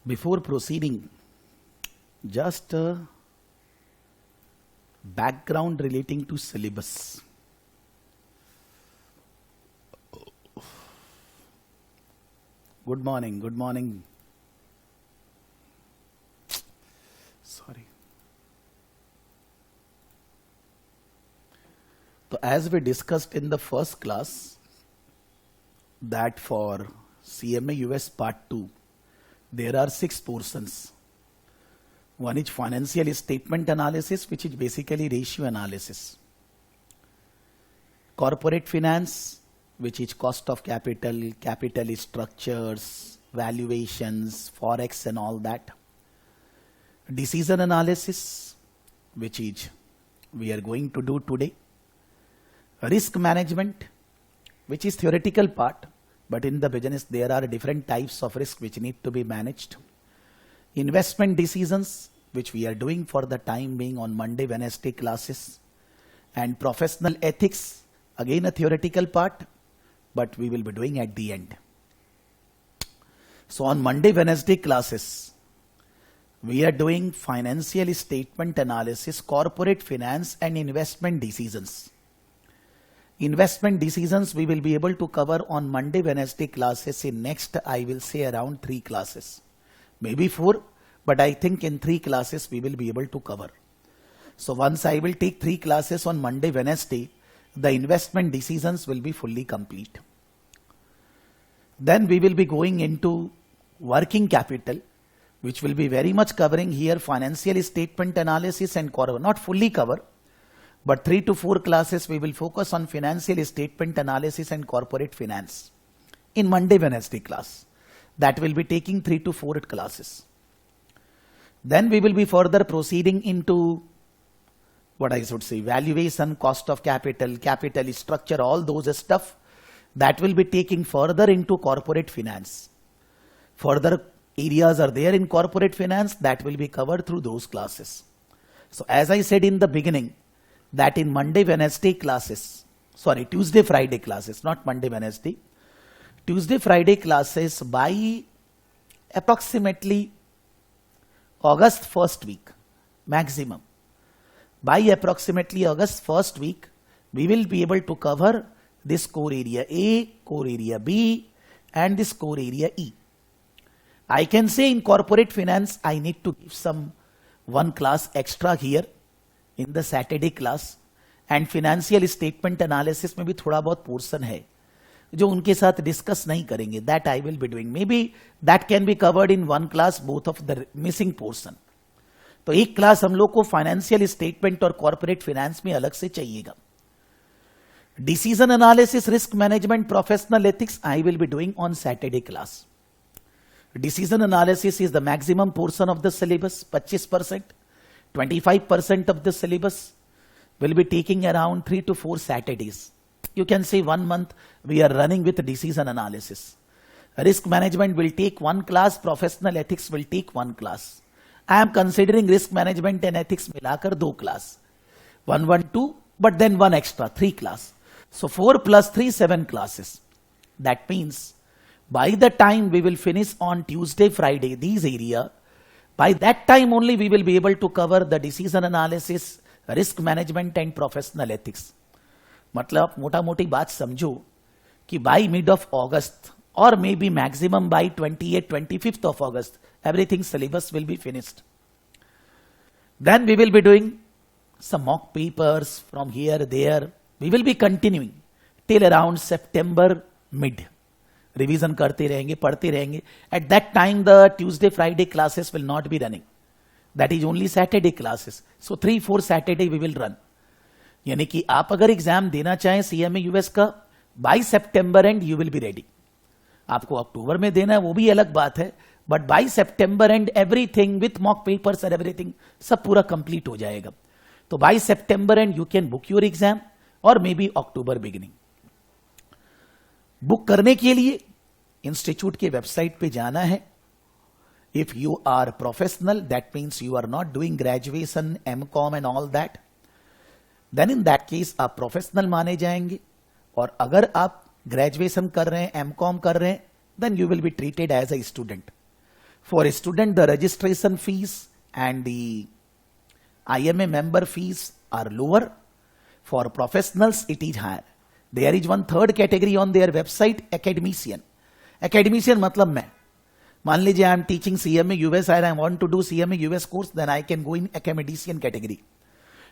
Before proceeding, just a background relating to syllabus. Good morning, good morning. Sorry. So as we discussed in the first class, that for CMA US Part 2, there are 6 portions. One is financial statement analysis, which is basically ratio analysis. Corporate finance, which is cost of capital, capital structures, valuations, forex and all that. Decision analysis, which is we are going to do today. Risk management, which is theoretical part, but in the business there are different types of risk which need to be managed. Investment decisions, which we are doing for the time being on Monday, Wednesday classes. And professional ethics, again a theoretical part, but we will be doing at the end. So on Monday, Wednesday classes, we are doing financial statement analysis, corporate finance and investment decisions. Investment decisions we will be able to cover on Monday, Wednesday classes. In next, I will say around 3 classes, maybe 4, but I think in 3 classes we will be able to cover. So once I will take 3 classes on Monday, Wednesday, the investment decisions will be fully complete. Then we will be going into working capital, which will be very much covering here financial statement analysis and not fully cover. But 3 to 4 classes we will focus on financial statement analysis and corporate finance in Monday, Wednesday class. That will be taking 3 to 4 classes. Then we will be further proceeding into what I should say, valuation, cost of capital, capital structure, all those stuff. That will be taking further into corporate finance. Further areas are there in corporate finance that will be covered through those classes. So as I said in the beginning, that in Monday, Wednesday classes, sorry, Tuesday, Friday classes, not Monday, Wednesday. Tuesday, Friday classes by approximately August first week, maximum. By approximately August first week, we will be able to cover this core area A, core area B, and this core area E. I can say in corporate finance, I need to give some 1 class extra here in the Saturday class, and financial statement analysis में भी थोड़ा बहुत portion है जो उनके साथ discuss नहीं करेंगे. That I will be doing. Maybe that can be covered in 1 class, both of the missing portion. तो एक क्लास हम लोग को फाइनेंशियल स्टेटमेंट और कॉर्पोरेट फाइनेंस में अलग से चाहिएगा. Decision analysis, risk management, professional ethics I will be doing on Saturday class. Decision analysis is the maximum portion of the syllabus, 25%. 25% of the syllabus will be taking around 3 to 4 Saturdays. You can say 1 month we are running with decision analysis. Risk management will take 1 class, professional ethics will take 1 class. I am considering risk management and ethics milakar 2 class. 1, 1, 2, but then 1 extra, 3 class. So 4 plus 3, 7 classes. That means by the time we will finish on Tuesday, Friday, these area, by that time only we will be able to cover the decision analysis, risk management and professional ethics. मतलब मोटा मोटी बात समझो कि by mid of August or maybe maximum by 28th, 25th of August, everything syllabus will be finished. Then we will be doing some mock papers from here, there. We will be continuing till around September mid. Revision करते रहेंगे, पढ़ते रहेंगे. At that time the Tuesday, Friday classes will not be running. That is only Saturday classes. So 3, 4 Saturday we will run. यानी कि आप अगर exam देना चाहें CMA US का, by September end you will be ready. आपको अक्टूबर में देना है वो भी अलग बात है, but by September end everything with mock papers and everything सब पूरा complete हो जाएगा. तो by September end you can book your exam or maybe October beginning. Book करने के लिए इंस्टीट्यूट के वेबसाइट पे जाना है. If you are professional, that means you are not doing graduation, MCom and all that, then in that case आप professional माने जाएंगे. और अगर आप ग्रेजुएशन कर रहे हैं, एमकॉम कर रहे हैं, then you will be treated as a student. For a student, the registration fees and the IMA member fees are lower. For professionals, it is higher. There is one third category on their website, academician. Academician मतलब मैं. मान लीजिए I am teaching CMA US and I want to do CMA US course, then I can go in academician category.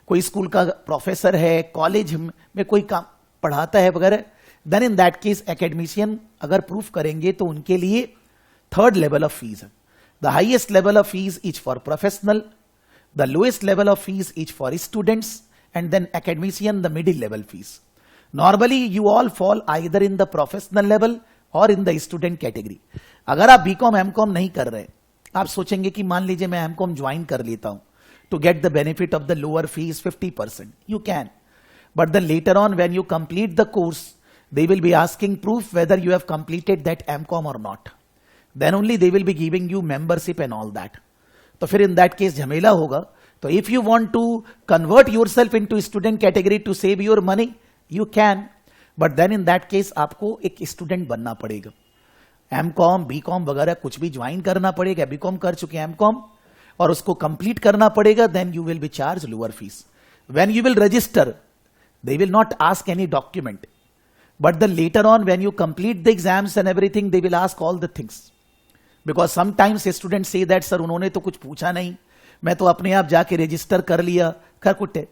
कोई school का professor है, college में कोई काम पढ़ाता है वगैरह, then in that case academician अगर प्रूफ करेंगे तो उनके लिए थर्ड लेवल ऑफ फीस है. The highest level of fees is for professional, the lowest level of fees is for students, and then academician the middle level fees. Normally you all fall either in the professional level or in the student category. अगर आप BCom MCom नहीं कर रहे, आप सोचेंगे कि मान लीजिए मैं एमकॉम ज्वाइन कर लेता हूं to get the benefit of the lower fees 50%. You can. But then later on when you complete the course, they will be asking proof whether you have completed that MCOM or not. Then only they will be giving you membership and all that. तो फिर in that case झमेला होगा. So if you want to convert yourself into student category to save your money, you can. But then in that case आपको एक student बनना पड़ेगा. MCOM, BCOM वगैरह कुछ भी ज्वाइन करना पड़ेगा. BCOM कर चुके MCOM और उसको कंप्लीट करना पड़ेगा. Then you will be charged lower fees. When you will register, they will not ask any document. But then later on when you complete the exams and everything, they will ask all the things. Because sometimes students say that sir उन्होंने तो कुछ पूछा नहीं, मैं तो अपने आप जाके रजिस्टर कर लिया, कर कुटे.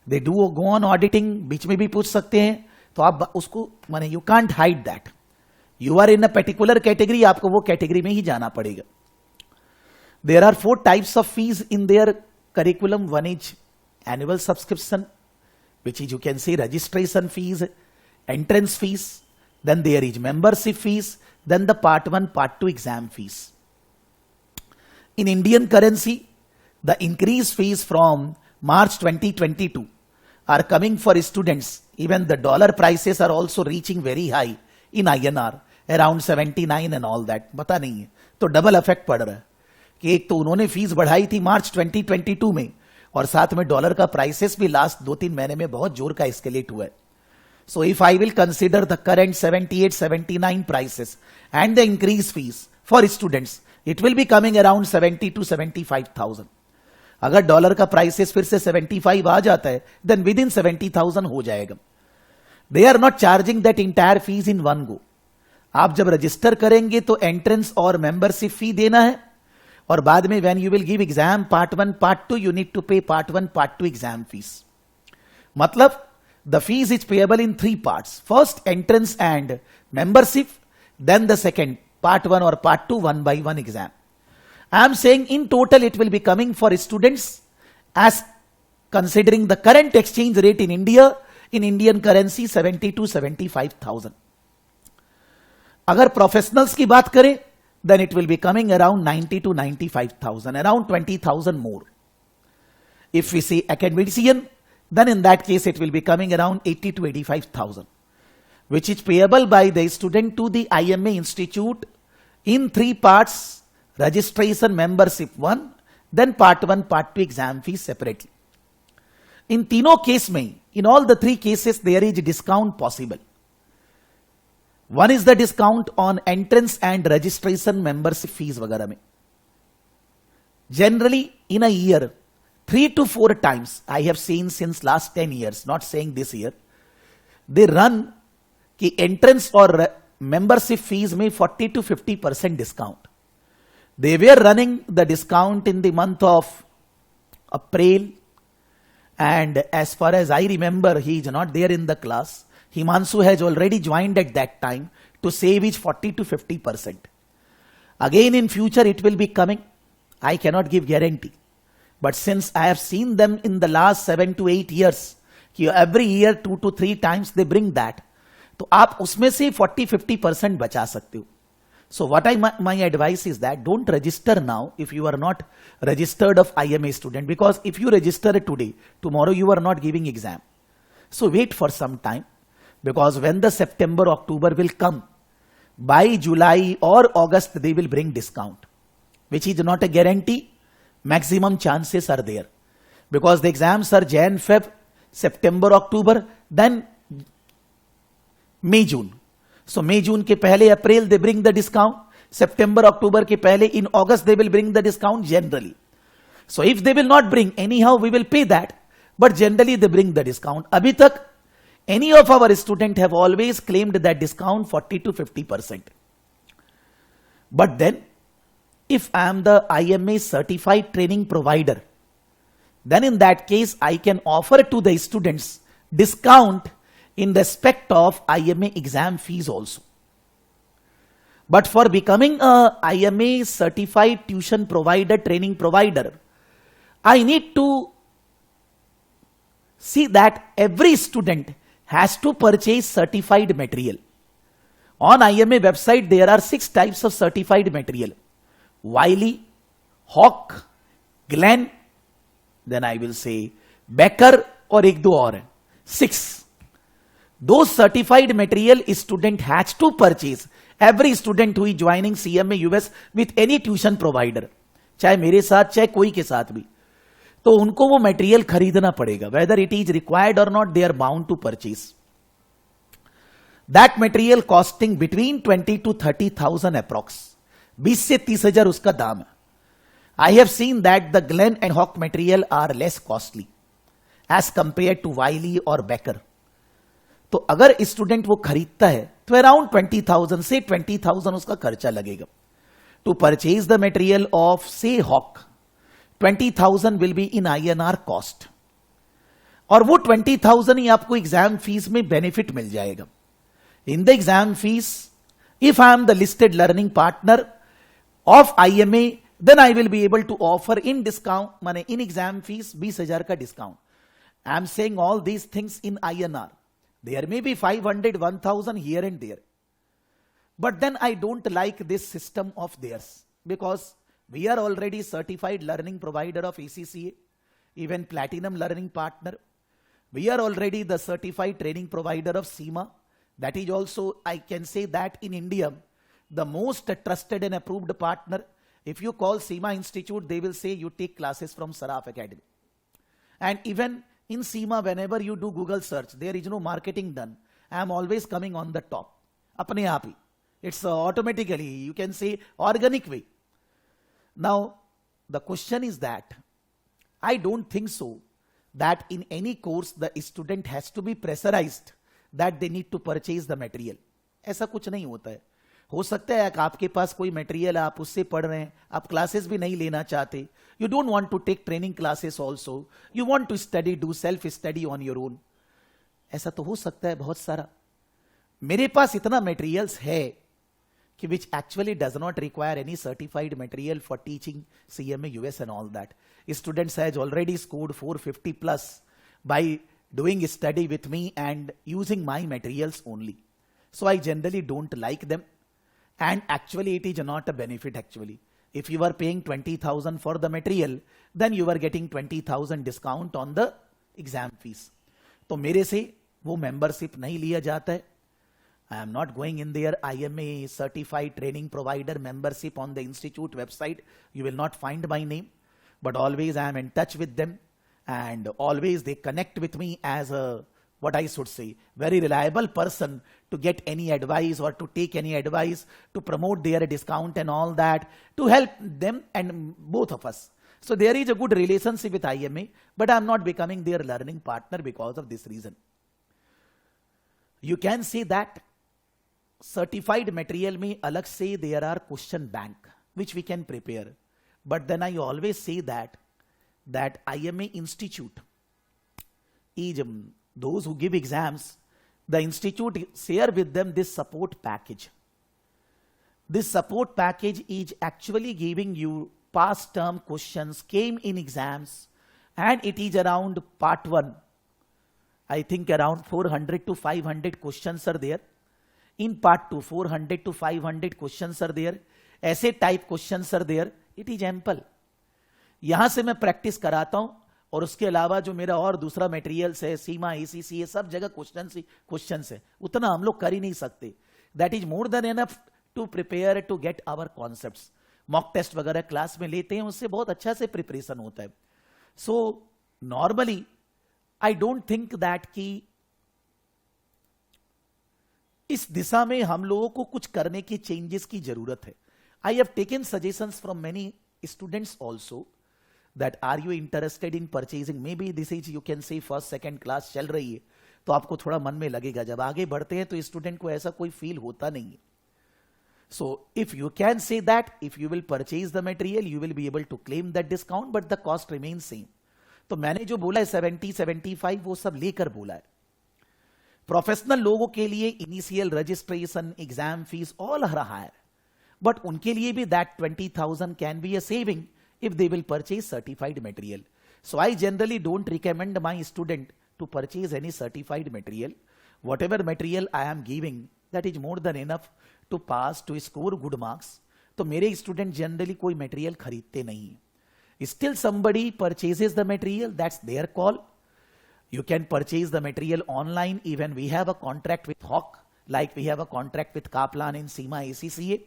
They do go on auditing, बीच में भी पूछ सकते हैं. तो आप उसको माने you can't hide that. You are in a particular category, आपको वो कैटेगरी में ही जाना पड़ेगा. There are 4 types of fees in their curriculum. One is annual subscription, which is you can say registration fees, entrance fees, then there is membership fees, then the part 1, part 2 exam fees. In Indian currency, the increased fees from March 2022 are coming for students. Even the dollar prices are also reaching very high in INR, around 79 and all that. पता नहीं है, तो double affect पड़ रहा है कि एक तो उन्होंने फीस बढ़ाई थी मार्च 2022 में और साथ में डॉलर का प्राइसेस भी लास्ट 2-3 महीने में बहुत जोर का एस्केलेट हुआ है. So if I will consider the current 78-79 prices and the increased fees for students, it will be coming around 70 to 75,000. अगर डॉलर का प्राइसेस फिर से 75 आ जाता है, देन विद इन 70,000 हो जाएगा. They are not charging that entire fees in one go. आप जब रजिस्टर करेंगे तो एंट्रेंस और मेंबरशिप फी देना है और बाद में when you will give exam part 1, part 2, you need to pay part 1, part 2 exam fees. मतलब the fees is payable in 3 parts. First entrance and membership, then the second part 1 और part 2 1 by 1 exam. I am saying in total it will be coming for students as considering the current exchange rate in India, in Indian currency 70 to 75,000. अगर professionals की बात करें, then it will be coming around 90 to 95,000, around 20,000 more. If we say academician, then in that case it will be coming around 80 to 85,000, which is payable by the student to the IMA institute in 3 parts. Registration, membership 1, then part 1, part 2 exam fees separately. In तीनों case में, in all the 3 cases, there is discount possible. One is the discount on entrance and registration membership fees वगैरह में. Generally, in a year, 3 to 4 times, I have seen since last 10 years, not saying this year, they run कि entrance और membership fees में 40 to 50% discount. They were running the discount in the month of April, and as far as I remember, he is not there in the class. Himanshu has already joined at that time to save his 40 to 50%. Again in future it will be coming. I cannot give guarantee. But since I have seen them in the last 7 to 8 years, every year 2 to 3 times they bring that. तो आप उसमें से 40-50% बचा सकते हो. So what my advice is that don't register now if you are not registered of IMA student, because if you register today, tomorrow you are not giving exam. So wait for some time, because when the September, October will come, by July or August they will bring discount, which is not a guarantee. Maximum chances are there because the exams are Jan, Feb, September, October, then May, June. So May, June के पहले April they bring the discount, सितंबर अक्टूबर के पहले, in August they will bring the discount generally. So if they will not bring, anyhow we will pay that, but generally they bring the discount. Abhi tak any of our students have always claimed that discount 40 to 50%. But then if I am the IMA certified training provider, then in that case I can offer to the students discount in respect of IMA exam fees also. But for becoming a IMA certified tuition provider, training provider, I need to see that every student has to purchase certified material. On IMA website, there are 6 types of certified material. Wiley, Hawk, Glenn, then I will say Becker or ek do aur hai. 6. Those certified material student has to purchase. Every student who is joining CMA US with any tuition provider, चाहे मेरे साथ चाहे कोई के साथ भी, तो उनको वो मटेरियल खरीदना पड़ेगा. Whether it is required or not, they are bound to purchase that material costing between 20 to 30,000 approx. 20 से 30,000 उसका दाम है. I have seen that the Gleim and Hock material are less costly as compare to Wiley or Becker. तो अगर student वो खरीदता है तो अराउंड 20,000 से 20,000 उसका खर्चा लगेगा to purchase the material of से Hock. 20,000 will be in INR cost. और वो 20,000 ही आपको एग्जाम फीस में बेनिफिट मिल जाएगा. In the exam fees, if I am the listed learning partner of IMA, then I will be able to offer in discount, माने in exam fees 20,000 का discount. I am saying all these things in INR. There may be 500, 1,000 here and there. But then I don't like this system of theirs because we are already certified learning provider of ACCA, even platinum learning partner. We are already the certified training provider of SEMA. That is also, I can say that in India, the most trusted and approved partner. If you call SEMA Institute, they will say you take classes from Saraf Academy. And even in SEMA, whenever you do Google search, there is no marketing done. I am always coming on the top. Apne aap hi. It's automatically, you can say, organic way. Now, the question is that I don't think so that in any course the student has to be pressurized that they need to purchase the material. ऐसा कुछ नहीं होता है. हो सकता है कि आपके पास कोई मटेरियल आप उससे पढ़ रहे हैं, आप क्लासेस भी नहीं लेना चाहते. You don't want to take training classes also. You want to study, do self study on your own. ऐसा तो हो सकता है बहुत सारा. मेरे पास इतना मटेरियल्स है कि which actually does not require any certified material for teaching CMA US and all that. Students has already scored 450 plus by doing study with me and using my materials only. So I generally don't like them, and actually it is not a benefit actually. If you are paying 20,000 for the material, then you are getting 20,000 discount on the exam fees. तो मेरे से वो membership नहीं लिया जाता है. I am not going in their IMA certified training provider membership on the institute website. You will not find my name, but always I am in touch with them, and always they connect with me as a, what I should say, very reliable person to get any advice or to take any advice, to promote their discount and all that, to help them and both of us. So there is a good relationship with IMA, but I am not becoming their learning partner because of this reason. You can say that certified material में अलग से there are question bank which we can prepare, but then I always say that IMA Institute is those who give exams, the institute share with them this support package. This support package is actually giving you past term questions came in exams, and it is around part 1. I think around 400 to 500 questions are there. In part 2, 400 to 500 questions are there. ऐसे type questions are there. It is ample. यहां से मैं practice कराता हूं, और उसके अलावा जो मेरा और दूसरा मटेरियल्स है, सीमा, ACCA, सब जगह क्वेश्चंस है. उतना हम लोग कर ही नहीं सकते. That is more than enough to prepare to get our concepts. Mock test वगैरह क्लास में लेते हैं, उससे बहुत अच्छा से प्रिपरेशन होता है. So normally I don't think that कि इस दिशा में हम लोगों को कुछ करने की चेंजेस की जरूरत है. I have taken suggestions from many students also that are you interested in purchasing, maybe this is you can say first second class चल रही है, तो आपको थोड़ा मन में लगेगा. जब आगे बढ़ते हैं तो स्टूडेंट को ऐसा कोई फील होता नहीं है. So if you can say that if you will purchase the material you will be able to claim that discount but the cost remains same. तो मैंने जो बोला है 70-75 वो सब लेकर बोला है. प्रोफेशनल लोगों के लिए initial registration exam fees all रहा है, बट उनके लिए भी that 20,000 can be a saving if they will purchase certified material. So I generally don't recommend my student to purchase any certified material. Whatever material I am giving, that is more than enough to pass, to score good marks. तो मेरे student generally कोई material खरीदते नहीं है. Still somebody purchases the material, that's their call. You can purchase the material online. Even we have a contract with Hawk, like we have a contract with Kaplan in SEMA ACCA,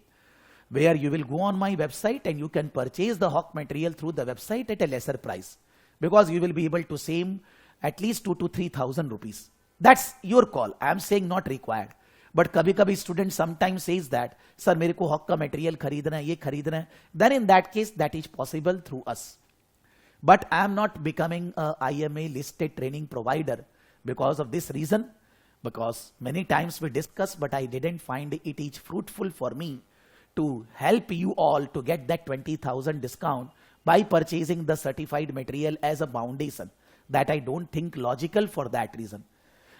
where you will go on my website and you can purchase the Hawk material through the website at a lesser price, because you will be able to save at least 2,000 to 3,000 rupees. That's your call. I am saying not required. But कभी कभी student sometimes says that, sir मेरे को Hawk का material खरीदना है, ये खरीदना है. Then in that case, that is possible through us. But I am not becoming a IMA listed training provider because of this reason, because many times we discuss, but I didn't find it is fruitful for me to help you all to get that 20,000 discount by purchasing the certified material as a foundation. That I don't think logical for that reason.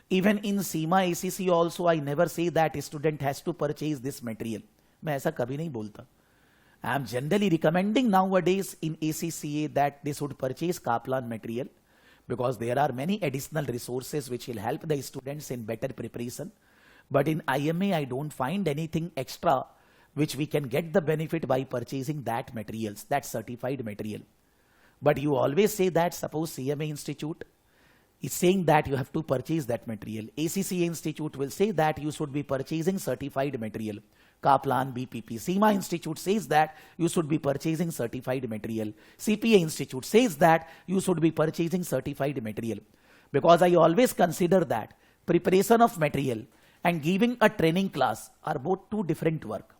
Even in SEMA ACC also, I never say that a student has to purchase this material. मैं ऐसा कभी नहीं बोलता. I am generally recommending nowadays in ACCA that they should purchase Kaplan material, because there are many additional resources which will help the students in better preparation. But in IMA, I don't find anything extra which we can get the benefit by purchasing that materials, that certified material. But you always say that, suppose CMA Institute is saying that you have to purchase that material. ACCA Institute will say that you should be purchasing certified material. Kaplan, BPP. SEMA Institute says that you should be purchasing certified material. CPA Institute says that you should be purchasing certified material. Because I always consider that preparation of material and giving a training class are both two different work.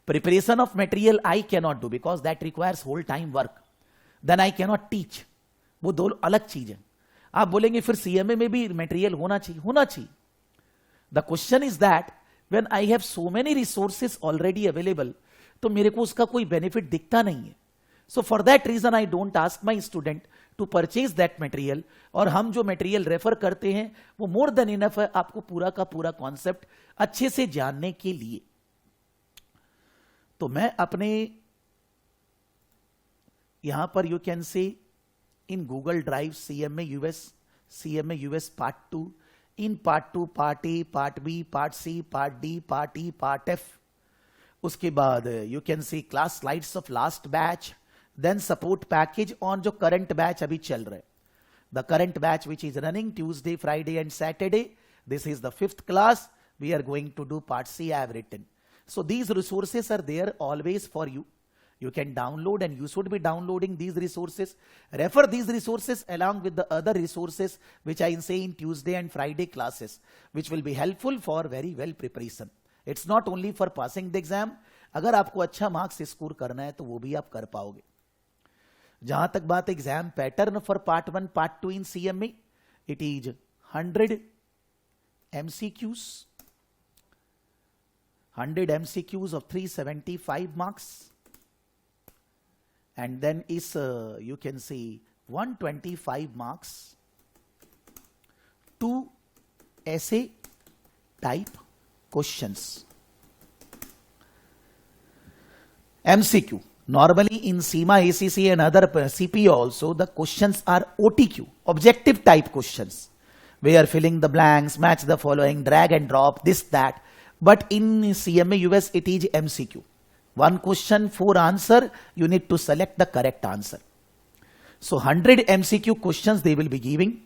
Preparation of material I cannot do because that requires whole time work. Then I cannot teach. वो दो अलग चीज है. आप बोलेंगे फिर CMA में भी मटेरियल होना चाहिए. The question is that when I have so many resources already available, तो मेरे को उसका कोई benefit दिखता नहीं है. So for that reason I don't ask my student to purchase that material. और हम जो material refer करते हैं वो more than enough है आपको पूरा का पूरा concept अच्छे से जानने के लिए. तो मैं अपने यहां पर you can say in Google Drive CMA US Part 2, in Part 2, Part A, Part B, Part C, Part D, Part E, Part F. उसके बाद you can see class slides of last batch, then support package on जो current batch अभी चल रहे. The current batch which is running Tuesday, Friday and Saturday. This is the 5th class. We are going to do Part C I have written. So these resources are there always for you. You can download and you should be downloading these resources. Refer these resources along with the other resources which I say in Tuesday and Friday classes, which will be helpful for very well preparation. It's not only for passing the exam. अगर आपको अच्छा marks score करना है तो वो भी आप कर पाओगे. जहां तक बात exam pattern for part 1, part 2 in CMA, it is 100 MCQs. 100 MCQs of 375 marks. And then is you can see 125 marks, 2 essay type questions. MCQ. Normally in SEMA, ACCA and other CPA also, the questions are OTQ, objective type questions. We are filling the blanks, match the following, drag and drop, this, that. But in CMA US, it is MCQ. One question, 4 answer, you need to select the correct answer. So 100 MCQ questions they will be giving,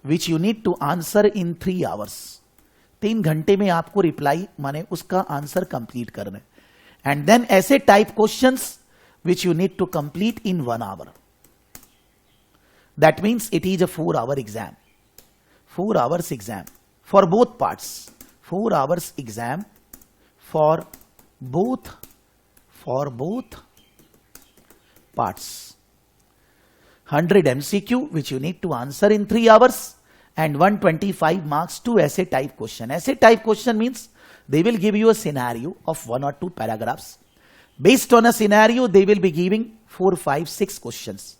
which you need to answer in 3 hours. 3 घंटे में आपको reply माने उसका answer complete करना है. And then essay type questions which you need to complete in 1 hour. That means it is a 4-hour exam. 4 hours exam for both parts. 4 hours exam for both for both parts. 100 MCQ which you need to answer in 3 hours and 125 marks to essay type question. Essay type question means they will give you a scenario of 1 or 2 paragraphs. Based on a scenario, they will be giving 4, 5, 6 questions.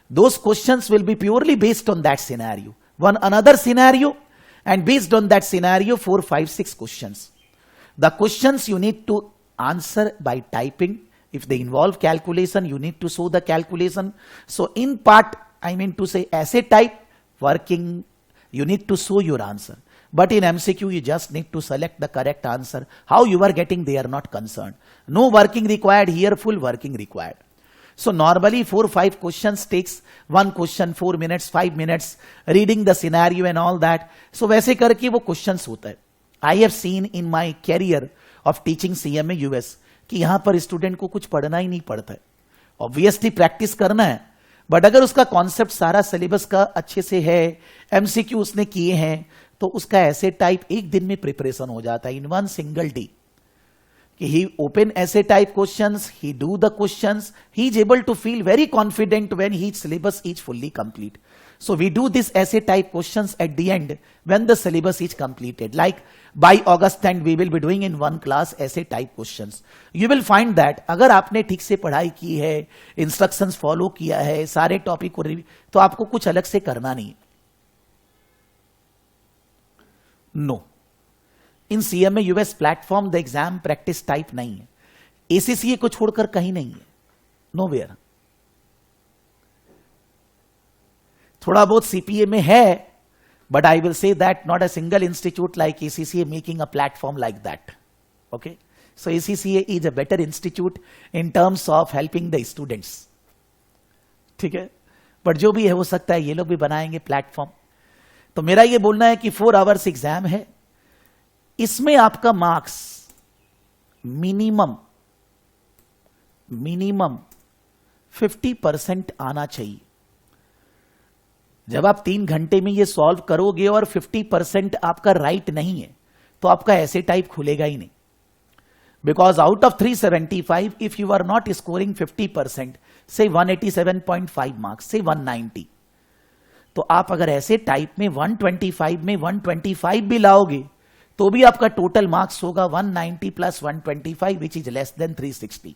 Those questions will be purely based on that scenario. One another scenario, and based on that scenario, 4, 5, 6 questions. The questions you need to answer by typing. If they involve calculation, you need to show the calculation. So in part, I mean to say essay type, working, you need to show your answer. But in MCQ, you just need to select the correct answer. How you are getting, they are not concerned. No working required here, full working required. So normally 4 or 5 questions takes one question 4 minutes, 5 minutes, reading the scenario and all that. So वैसे करके वो questions होता है. I have seen in my career of teaching CMA US कि यहाँ पर student को कुछ पढ़ना ही नहीं पड़ता है. ऑब्वियसली प्रैक्टिस करना है, बट अगर उसका कॉन्सेप्ट सारा सिलेबस का अच्छे से है, एमसीक्यू उसने किए हैं, तो उसका ऐसे टाइप एक दिन में प्रिपरेशन हो जाता है in one single day. He open essay type questions, he do the questions, he is able to feel very confident when his syllabus is fully complete. So we do this essay type questions at the end when the syllabus is completed. Like by August end we will be doing in one class essay type questions. You will find that अगर आपने ठीक से पढ़ाई की है, instructions follow किया है, सारे टॉपिक को रिव्यू, तो आपको कुछ अलग से करना नहीं. No. In CMA US platform the exam practice type नहीं है. ACCA को छोड़कर कहीं नहीं है. नोवेयर. थोड़ा बहुत CPA में है, but I will say that not a single institute like ACCA making a platform like that. Okay, so ACCA is a better institute in terms of helping the students. ठीक है, but जो भी है हो सकता है ये लोग भी बनाएंगे प्लेटफॉर्म. तो मेरा ये बोलना है कि 4 आवर्स एग्जाम है. इसमें आपका मार्क्स मिनिमम 50% आना चाहिए. जब आप 3 घंटे में ये सॉल्व करोगे और 50% आपका राइट नहीं है, तो आपका ऐसे टाइप खुलेगा ही नहीं. Because out of 375 if you are not scoring 50%, से 187.5 मार्क्स, से 190, तो आप अगर ऐसे टाइप में 125 में 125 भी लाओगे तो भी आपका टोटल मार्क्स होगा 190 plus 125 which is less than 360.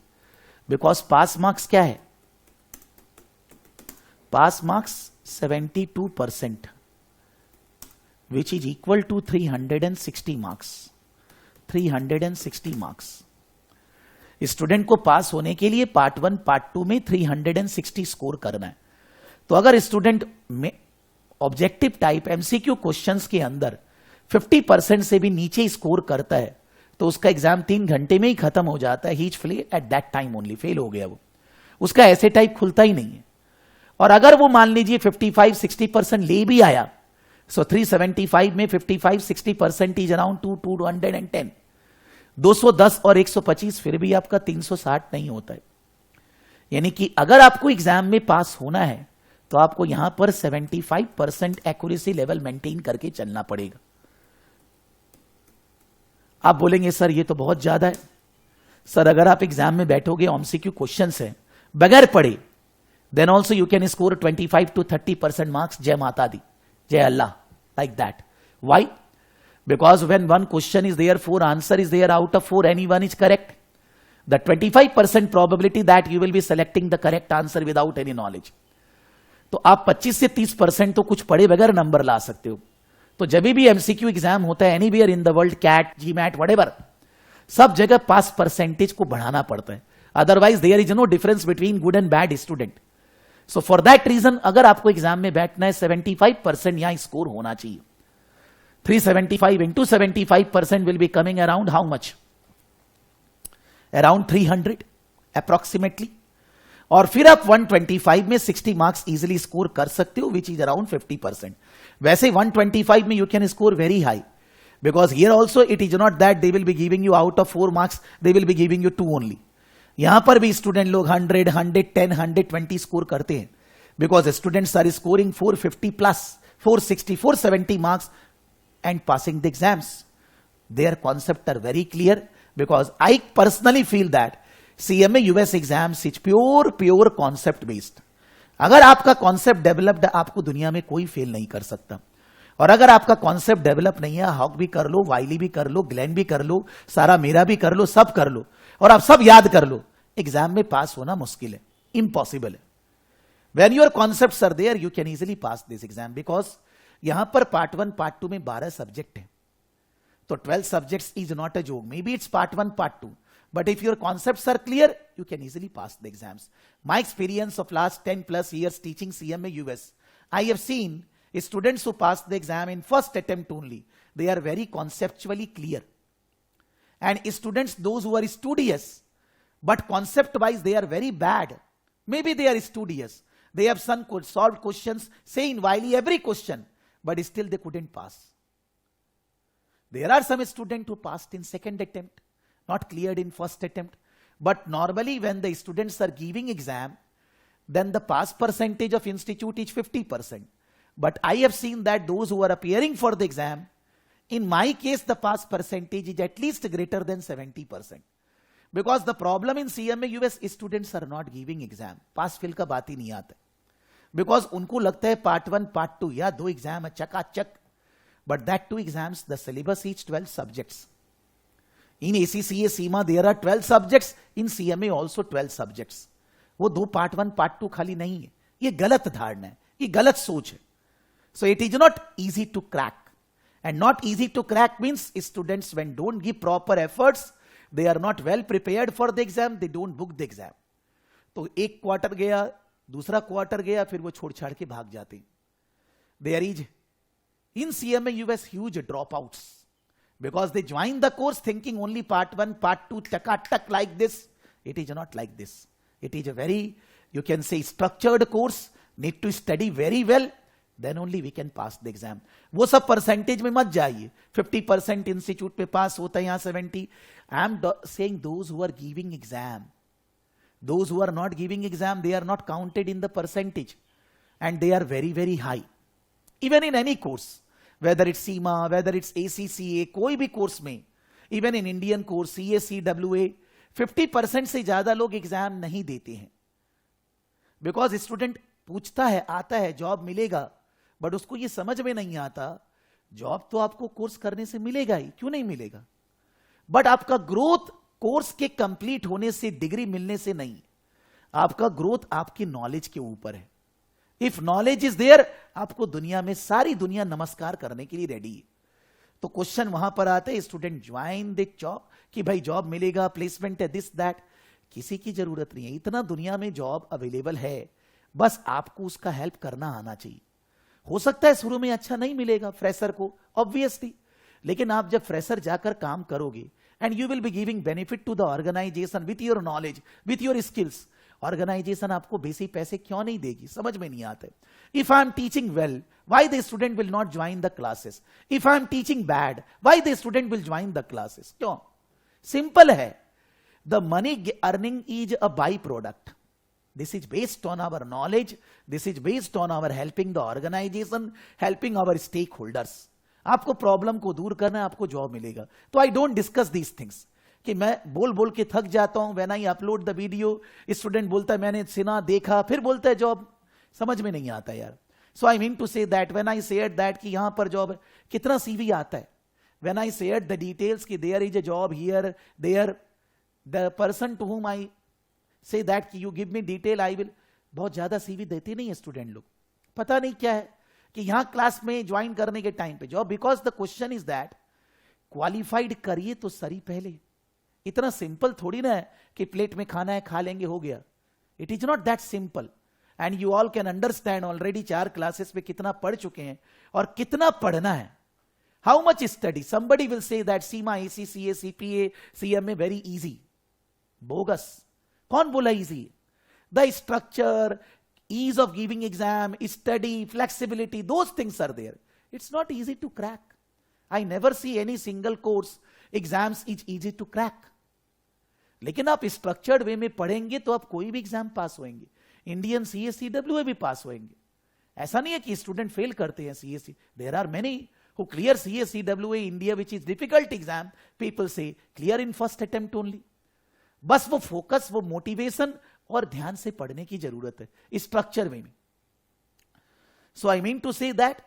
Because pass marks क्या है? Pass marks 72% which is equal to 360 marks. 360 marks. Student को पास होने के लिए पार्ट 1 पार्ट 2 में 360 स्कोर करना है. तो अगर स्टूडेंट में ऑब्जेक्टिव टाइप एमसीक्यू क्वेश्चंस के अंदर 50% से भी नीचे स्कोर करता है, तो उसका एग्जाम 3 घंटे में ही खत्म हो जाता है. He is fail at that time only. Fail हो गया वो, उसका ऐसे टाइप खुलता ही नहीं है. और अगर वो मान लीजिए 55-60% ले भी आया, सो 375 में 55-60% इज अराउंड 210. 210 और 125 फिर भी आपका 360 नहीं होता है. यानी कि अगर आपको एग्जाम में पास होना है तो आपको यहां पर 75% एक्यूरेसी लेवल मेंटेन करके चलना पड़ेगा. आप बोलेंगे सर ये तो बहुत ज्यादा है. सर अगर आप एग्जाम में बैठोगे, एमसीक्यू क्वेश्चंस है, बगैर पढ़े, then also you can score 25 to 30% marks. जय माता दी, जय Allah, like that. Why? Because when one question is there, 4 answer is there, out of 4 any one is correct. The 25% probability that you will be selecting the correct answer without any knowledge. तो आप 25 से 30% तो कुछ पढ़े बगैर number ला सकते हो. तो जब भी एमसीक्यू एग्जाम होता है anywhere in the world, CAT, GMAT, whatever, सब जगह पास परसेंटेज को बढ़ाना पड़ता है. Otherwise there is no difference between good and bad student. So for that reason अगर आपको एग्जाम में बैठना है 75% यहां स्कोर होना चाहिए. 375 into 75% will be coming around how much? Around 300 approximately. और फिर आप 125 में 60 मार्क्स इजिली स्कोर कर सकते हो, विच इज अराउंड 50%. वैसे 125 में you can score very high, because here also it is not that they will be giving you out of 4 marks, they will be giving you 2 only. यहां पर भी student लोग 100, 110, 120 score करते हैं, because students are scoring 450 plus 460, 470 marks and passing the exams. Their concepts are very clear, because I personally feel that CMA US exams is pure concept based. अगर आपका concept developed, आपको दुनिया में कोई fail नहीं कर सकता. और अगर आपका कॉन्सेप्ट डेवलप नहीं है, हॉक भी कर लो, वाइली भी कर लो, ग्लेन भी कर लो, सारा मेरा भी कर लो, सब कर लो, और आप सब याद कर लो, एग्जाम में पास होना मुश्किल है, इम्पॉसिबल है. When your concepts are there, you can easily pass this exam, because यहां पर पार्ट 1 पार्ट 2 में 12 सब्जेक्ट है. तो 12 subjects is not a joke. May be it's part 1 part 2, but if your concepts are clear, you can easily pass the exams. My experience of last 10 plus years teaching CMA US, I have seen students who pass the exam in first attempt only. They are very conceptually clear. And students, those who are studious, but concept wise they are very bad. Maybe they are studious. They have solved questions, say in Wiley every question, but still they couldn't pass. There are some students who passed in second attempt, not cleared in first attempt. But normally when the students are giving exam, then the pass percentage of institute is 50%. But I have seen that those who are appearing for the exam, in my case the pass percentage is at least greater than 70%. Because the problem in CMA US, students are not giving exam. Pass fail का बात ही नहीं आता. Because उनको लगता है part 1 part 2 या 2 exam है चकाचक. But that 2 exams, the syllabus is 12 subjects. In ACCA CIMA there are 12 subjects. In CMA also 12 subjects. वो 2 part 1 part 2 खाली नहीं है. ये गलत धारणा है, ये गलत सोच है. So it is not easy to crack. And not easy to crack means students when don't give proper efforts, they are not well prepared for the exam, they don't book the exam. तो एक quarter गया, दूसरा quarter गया, फिर वो छोड़ छाड़ के भाग जाते. There is in CMA US huge dropouts because they join the course thinking only part 1 part 2 tuck like this. It is not like this. It is a very, you can say, structured course. Need to study very well, then only we can pass the exam. वो सब percentage में मत जाइए. 50% institute पे पास होता है, यहाँ 70. I am saying those who are giving exam, those who are not giving exam, they are not counted in the percentage, and they are very very high. Even in any course, whether it's CIMA, whether it's ACCA, कोई भी course में, even in Indian course, CACWA, 50% से ज्यादा लोग exam नहीं देते हैं. Because student पूछता है, आता है, जॉब मिलेगा, बट उसको ये समझ में नहीं आता, जॉब तो आपको कोर्स करने से मिलेगा ही, क्यों नहीं मिलेगा, बट आपका ग्रोथ कोर्स के कंप्लीट होने से, डिग्री मिलने से नहीं. आपका ग्रोथ आपकी नॉलेज के ऊपर है. इफ नॉलेज इज देयर, आपको दुनिया में सारी दुनिया नमस्कार करने के लिए रेडी है. तो क्वेश्चन वहां पर आते हैं, स्टूडेंट ज्वाइन द जॉब, कि भाई जॉब मिलेगा, प्लेसमेंट है, दिस दैट. किसी की जरूरत नहीं है, इतना दुनिया में जॉब अवेलेबल है, बस आपको उसका हेल्प करना आना चाहिए. हो सकता है शुरू में अच्छा नहीं मिलेगा फ्रेशर को, ऑब्वियसली, लेकिन आप जब फ्रेशर जाकर काम करोगे, and you will be giving benefit to the organisation with your knowledge, with your skills. Organisation आपको बेसिक पैसे क्यों नहीं देगी, समझ में नहीं आता. If I am teaching well, why the student will not join the classes. If I am teaching bad, why the student will join the classes. क्यों? सिंपल है. The money earning is a by product. This is based on our knowledge. This is based on our helping the organization, helping our stakeholders. आपको problem को दूर करना है, आपको job मिलेगा. तो I don't discuss these things, कि मैं बोल बोल के थक जाता हूं. When I upload the video, student बोलता है मैंने सुना देखा, फिर बोलता है जॉब. समझ में नहीं आता यार. So I mean to say that when I said that कि यहां पर जॉब, कितना सीवी आता है. When I said the details कि there is a job here, there, the person to whom I say that कि you give me detail, I will. बहुत ज्यादा सीवी देते नहीं है स्टूडेंट लोग. पता नहीं क्या है कि यहां क्लास में ज्वाइन करने के टाइम पे job, because the question is that qualified करिए तो सरी पहले. इतना सिंपल थोड़ी ना है कि प्लेट में खाना है, खा लेंगे, हो गया. It is not that simple. And you all can understand, already 4 classes में कितना पढ़ चुके हैं और कितना पढ़ना है. How much study. Somebody will say that Seema, ACCA, CPA, CMA very easy. Bogus. कौन बोला easy? The structure, ease of giving exam, study, flexibility, those things are there. It's not easy to crack. I never see any single course exams is easy to crack. लेकिन आप structured way में पढ़ेंगे तो आप कोई भी exam पास होंगे. Indian CACWA भी पास होंगे. ऐसा नहीं है कि स्टूडेंट फेल करते हैं CAC. There are many who clear CACWA India, which is difficult exam. People say clear in first attempt only. बस वो फोकस, वो मोटिवेशन और ध्यान से पढ़ने की जरूरत है स्ट्रक्चर में भी. So I mean to say that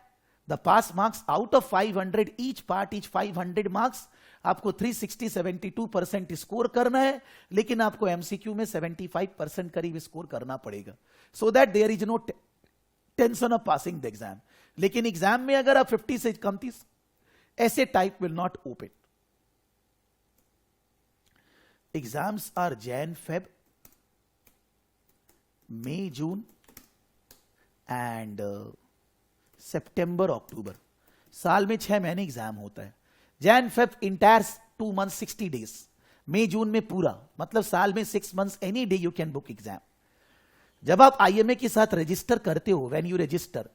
the pass marks out of 500, each part each 500 marks, आपको 360-72% स्कोर करना है, लेकिन आपको एमसीक्यू में 75% करीब स्कोर करना पड़ेगा, so that there is no tension of passing the exam. लेकिन एग्जाम में अगर आप 50 से कम थी, ऐसे type will not open. Exams are Jan, Feb, May, June and September, October. साल में 6 महीने एग्जाम होता है. Jan, Feb entire 2 months 60 days. मई, जून में पूरा, मतलब साल में 6 months, any day you can book exam. जब आप आईएमए के साथ रजिस्टर करते हो, when you register,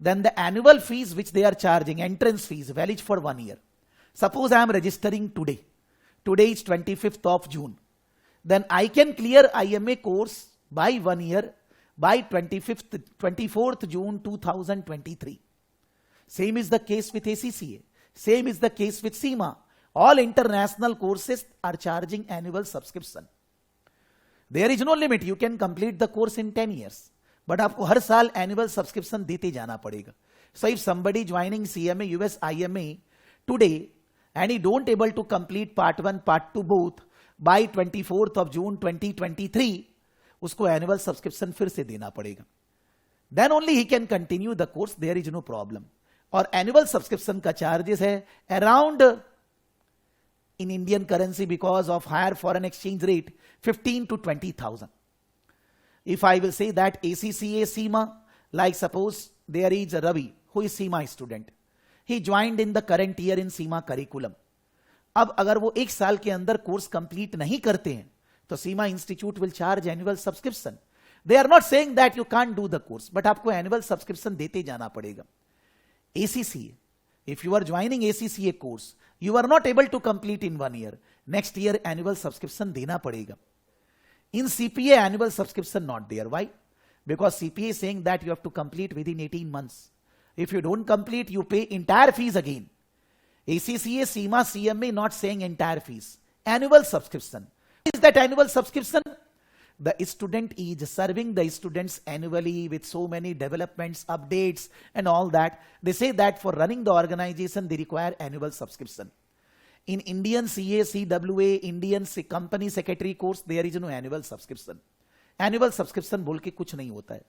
then the annual fees which they are charging, entrance fees, valid for 1 year. Suppose I am registering today. Today is 25th of June. Then I can clear IMA course by 1 year by 24th June 2023. Same is the case with ACCA. Same is the case with SEMA. All international courses are charging annual subscription. There is no limit. You can complete the course in 10 years. But आपको हर साल annual subscription देते जाना पड़ेगा. So if somebody joining CMA US IMA today and he don't able to complete part 1 part 2 both by 24th of June 2023, उसको annual subscription फिर से देना पड़ेगा. Then only he can continue the course, there is no problem. और annual subscription का charges है around, in Indian currency because of higher foreign exchange rate, 15,000 to 20,000. If I will say that ACCA, SEMA, like suppose there is a Ravi who is SEMA student, he joined in the current year in SEMA curriculum. अब अगर वो 1 साल के अंदर course complete नहीं करते हैं तो SEMA institute will charge annual subscription. They are not saying that you can't do the course, but आपको एनुअल सब्सक्रिप्शन देते जाना पड़ेगा. ACCA, if you are joining ACCA course, you are not able to complete in 1 year, next year annual subscription देना पड़ेगा. In CPA, annual subscription not there. Why? Because CPA is saying that you have to complete within 18 months. If you don't complete, you pay entire fees again. ACCA, SEMA, CMA not saying entire fees. Annual subscription. What is that annual subscription? The student is serving the students annually with so many developments, updates and all that. They say that for running the organization, they require annual subscription. In Indian CA, CWA, Indian company secretary course, there is no annual subscription. Annual subscription बोल के कुछ नहीं होता है.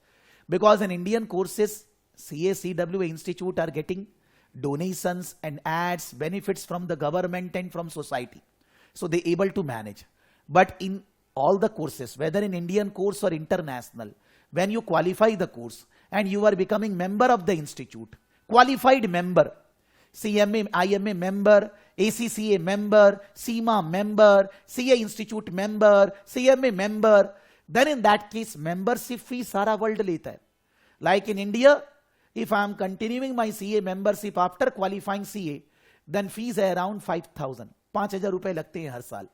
Because in Indian courses, CA, CWA institute are getting donations and ads, benefits from the government and from society. So they able to manage. But in all the courses, whether in Indian course or international, when you qualify the course and you are becoming member of the institute, qualified member, CMA, IMA member, ACCA member, SEMA member, CA Institute member, CMA member, then in that case membership fee सारा world लेता है. Like in India, if I am continuing my CA membership after qualifying CA, then fees are around 5,000. 5,000 रुपए लगते हैं हर साल.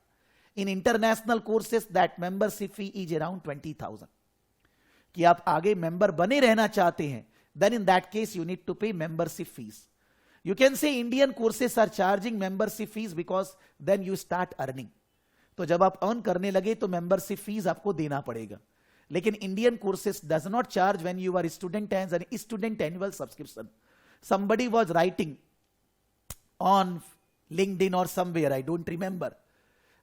In international courses, that membership fee is around 20,000. कि आप आगे member बने रहना चाहते हैं, then in that case you need to pay membership fees. You can say Indian courses are charging membership fees because then you start earning. तो जब आप earn करने लगे तो membership fees आपको देना पड़ेगा. लेकिन Indian courses does not charge when you are a student as an student annual subscription. Somebody was writing on LinkedIn or somewhere, I don't remember,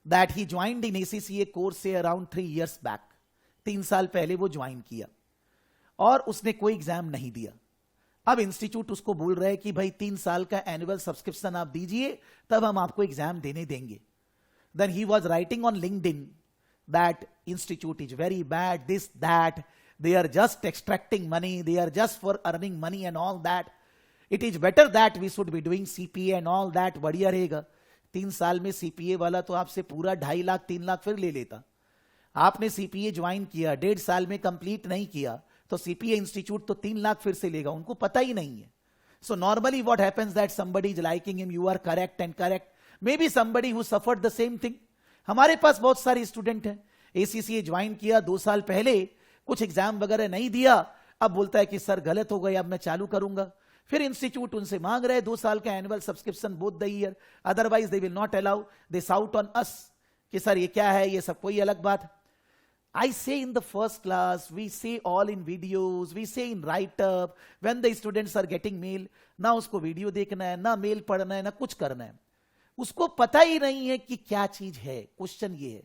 that he joined in ACCA course say around 3 years back. 3 साल पहले वो join किया और उसने कोई exam नहीं दिया. अब इंस्टीट्यूट उसको बोल रहे हैं कि भाई 3 साल का एनुअल सब्सक्रिप्शन आप दीजिए तब हम आपको एग्जाम देने देंगे. Then he was writing on LinkedIn that institute is very bad, this that, they are just extracting money, they are just for earning money and all that. It is better that we should be doing CPA and all that. बढ़िया रहेगा. 3 साल में CPA वाला तो आपसे पूरा 2.5 लाख 3 लाख फिर ले लेता. आपने सीपीए ज्वाइन किया, 1.5 साल में कंप्लीट नहीं किया तो सीपीए इंस्टीट्यूट तो 3 लाख फिर से लेगा. उनको पता ही नहीं है. So normally what happens that somebody is liking him, you are correct and correct, may be somebody who suffered the same thing. हमारे पास बहुत सारे स्टूडेंट हैं, एसीसीए ज्वाइन किया 2 साल पहले, कुछ एग्जाम वगैरह नहीं दिया, अब बोलता है कि सर गलत हो गया, अब मैं चालू करूंगा. फिर इंस्टीट्यूट उनसे मांग रहे 2 साल का annual subscription both the year, otherwise they will not allow. They shout on us कि सर ये क्या है, ये सब कोई अलग बात. I say in the first class, we say all in videos, we say in write-up, when the students are getting mail, ना उसको वीडियो देखना है, ना मेल पढ़ना है, ना कुछ करना है. उसको पता ही नहीं है कि क्या चीज है. क्वेश्चन ये है.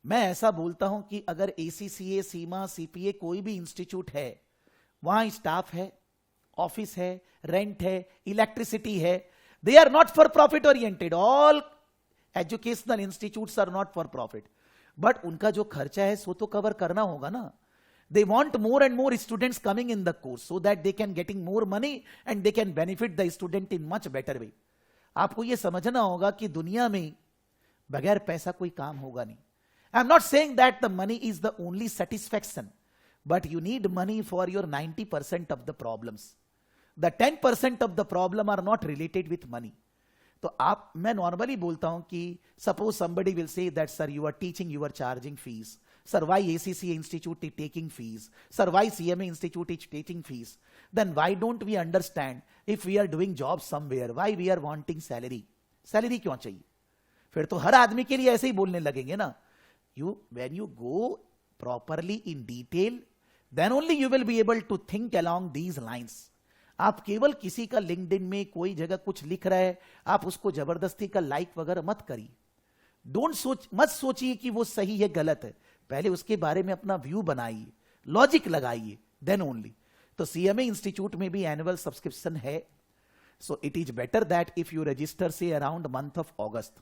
मैं ऐसा बोलता हूं कि अगर ACCA, सीमा, CPA कोई भी इंस्टीट्यूट है, वहां स्टाफ है, ऑफिस है, रेंट है, इलेक्ट्रिसिटी है, they are not for profit oriented. All educational institutes are not for profit. But उनका जो खर्चा है सो तो कवर करना होगा ना. They want more and more students coming in the course so that they can getting more money and they can benefit the student in much better way. आपको यह समझना होगा कि दुनिया में बगैर पैसा कोई काम होगा नहीं. I am not saying that the money is the only satisfaction, but you need money for your 90% of the problems. The 10% of the problem are not related with money. तो आप, मैं नॉर्मली बोलता हूं कि suppose somebody will say that sir you are teaching, you are charging fees. Sir, why ACCA institute is taking fees? Sir, why CMA institute is taking fees? Then why don't we understand if we are doing job somewhere, why we are wanting salary? Salary क्यों चाहिए? फिर तो हर आदमी के लिए ऐसे ही बोलने लगेंगे ना. When you go properly in detail, then only you will be able to think along these lines. आप केवल किसी का लिंक्डइन में कोई जगह कुछ लिख रहा है, आप उसको जबरदस्ती का लाइक वगैरह मत करिए. मत सोचिए कि वो सही है गलत है. पहले उसके बारे में अपना व्यू बनाइए, लॉजिक लगाइए, देन ओनली. तो CMA इंस्टीट्यूट में भी एनुअल सब्सक्रिप्शन है. So it is better that if you register से अराउंड मंथ ऑफ अगस्त.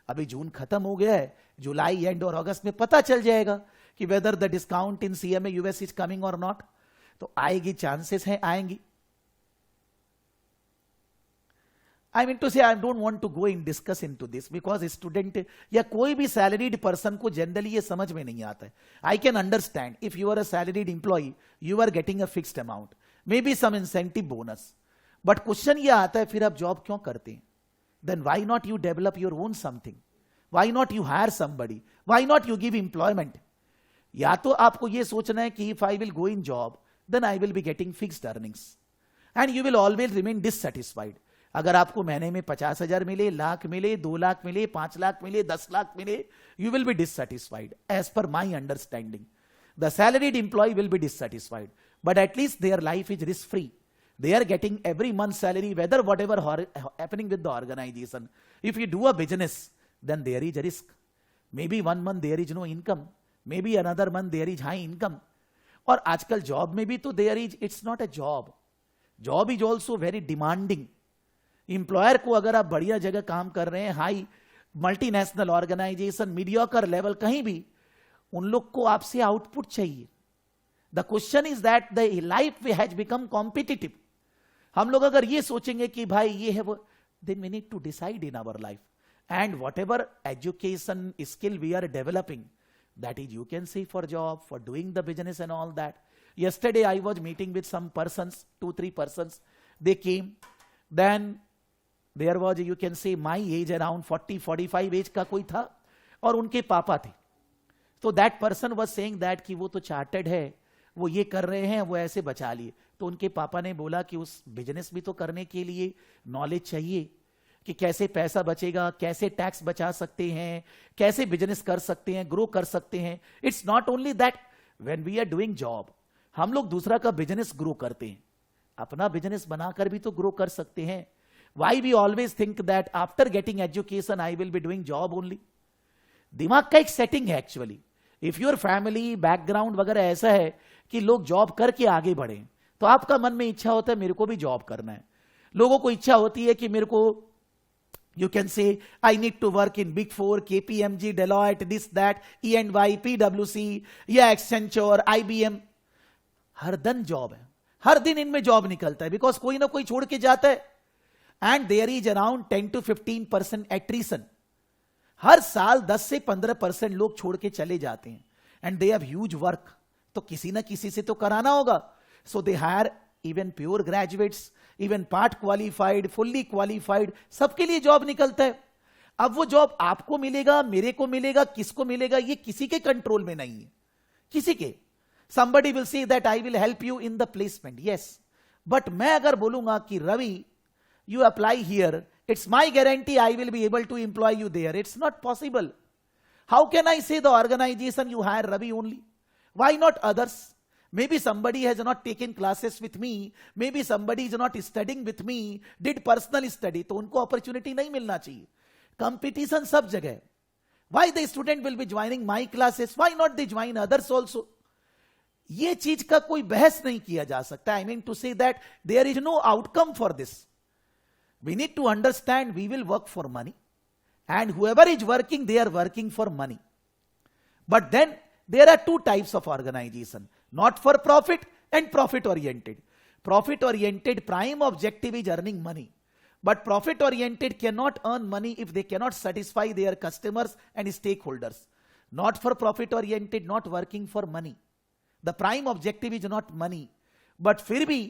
अभी जून खत्म हो गया है, जुलाई एंड और अगस्त में पता चल जाएगा कि whether the discount in CMA US is coming और नॉट. तो आएगी, चांसेस हैं आएंगी. I mean to say, I don't want to go in discuss into this because student या कोई भी salaried person को generally ये समझ में नहीं आता है. I can understand if you are a salaried employee, you are getting a fixed amount, maybe some incentive bonus. But question ये आता है, फिर आप job क्यों करते हैं? Then why not you develop your own something? Why not you hire somebody? Why not you give employment? या तो आपको ये सोचना है कि if I will go in job, then I will be getting fixed earnings, and you will always remain dissatisfied. अगर आपको महीने में 50,000 मिले, लाख मिले, 2 लाख मिले, 5 लाख मिले, 10 लाख मिले, you will be dissatisfied. As per my understanding, the salaried employee will be dissatisfied, but at least their life is risk free. They are getting every month salary, whether whatever happening with the organization. If you do a business, then there is a risk. Maybe 1 month there is no income, maybe another month there is high income. और आजकल job में भी तो there is, it's not a job. Job is also very demanding. Employer को अगर आप बढ़िया जगह काम कर रहे हैं, high multinational organisation, mediocre level, कहीं भी, उन लोग को आपसे आउटपुट चाहिए. The question is that the life has become competitive. हम लोग अगर ये सोचेंगे कि भाई ये है वो, then we need to decide in our life. And whatever education skill we are developing, that is you can see for job, for doing the business and all that. Yesterday I was meeting with some persons, 2-3 persons. They came, then there was, you can say, my age around 40-45 as का कोई था और उनके पापा थे. तो that person was saying that कि वो तो चार्टर्ड है, वो ये कर रहे हैं, वो ऐसे बचा लिए. तो उनके पापा ने बोला कि उस बिजनेस भी तो करने के लिए नॉलेज चाहिए कि कैसे पैसा बचेगा, कैसे टैक्स बचा सकते हैं, कैसे बिजनेस कर सकते हैं, ग्रो कर सकते हैं. It's not only that when we are doing job, हम लोग दूसरा का बिजनेस ग्रो करते हैं, अपना बिजनेस बनाकर भी तो ग्रो कर सकते हैं. Why we always think that after getting education I will be doing job only? दिमाग का एक सेटिंग है actually. If your family background वगैरह ऐसा है कि लोग जॉब करके आगे बढ़े, तो आपका मन में इच्छा होता है मेरे को भी जॉब करना है. लोगों को इच्छा होती है कि मेरे को, you can say, I need to work in Big Four, KPMG, Deloitte, this, that, E&Y, PwC, या Accenture, IBM. हर दिन जॉब है, हर दिन इनमें जॉब निकलता है, बिकॉज कोई ना कोई छोड़ के जाता है. And there is around 10-15% attrition. हर साल 10 से 15% लोग छोड़ के चले जाते हैं. And they have huge work, तो किसी ना किसी से तो कराना होगा. So they hire even pure graduates, even part qualified, fully qualified, सबके लिए जॉब निकलता है. अब वो जॉब आपको मिलेगा, मेरे को मिलेगा, किसको मिलेगा, ये किसी के कंट्रोल में नहीं है, किसी के. somebody will say that I will help you in the placement, yes, but मैं अगर बोलूंगा कि Ravi you apply here, it's my guarantee I will be able to employ you there, it's not possible. How can I say the organization you hire Ravi only? Why not others? Maybe somebody has not taken classes with me, maybe somebody is not studying with me, did personal study, तो उनको opportunity नहीं मिलना चाहिए. Competition सब जगह. Why the student will be joining my classes? Why not they join others also? ये चीज का कोई बहस नहीं किया जा सकता. I mean to say that there is no outcome for this. We need to understand we will work for money, and whoever is working, they are working for money. But then there are two types of organization, not for profit and profit oriented. Profit oriented prime objective is earning money, but profit oriented cannot earn money if they cannot satisfy their customers and stakeholders. Not for profit oriented, not working for money. The prime objective is not money, but फिर भी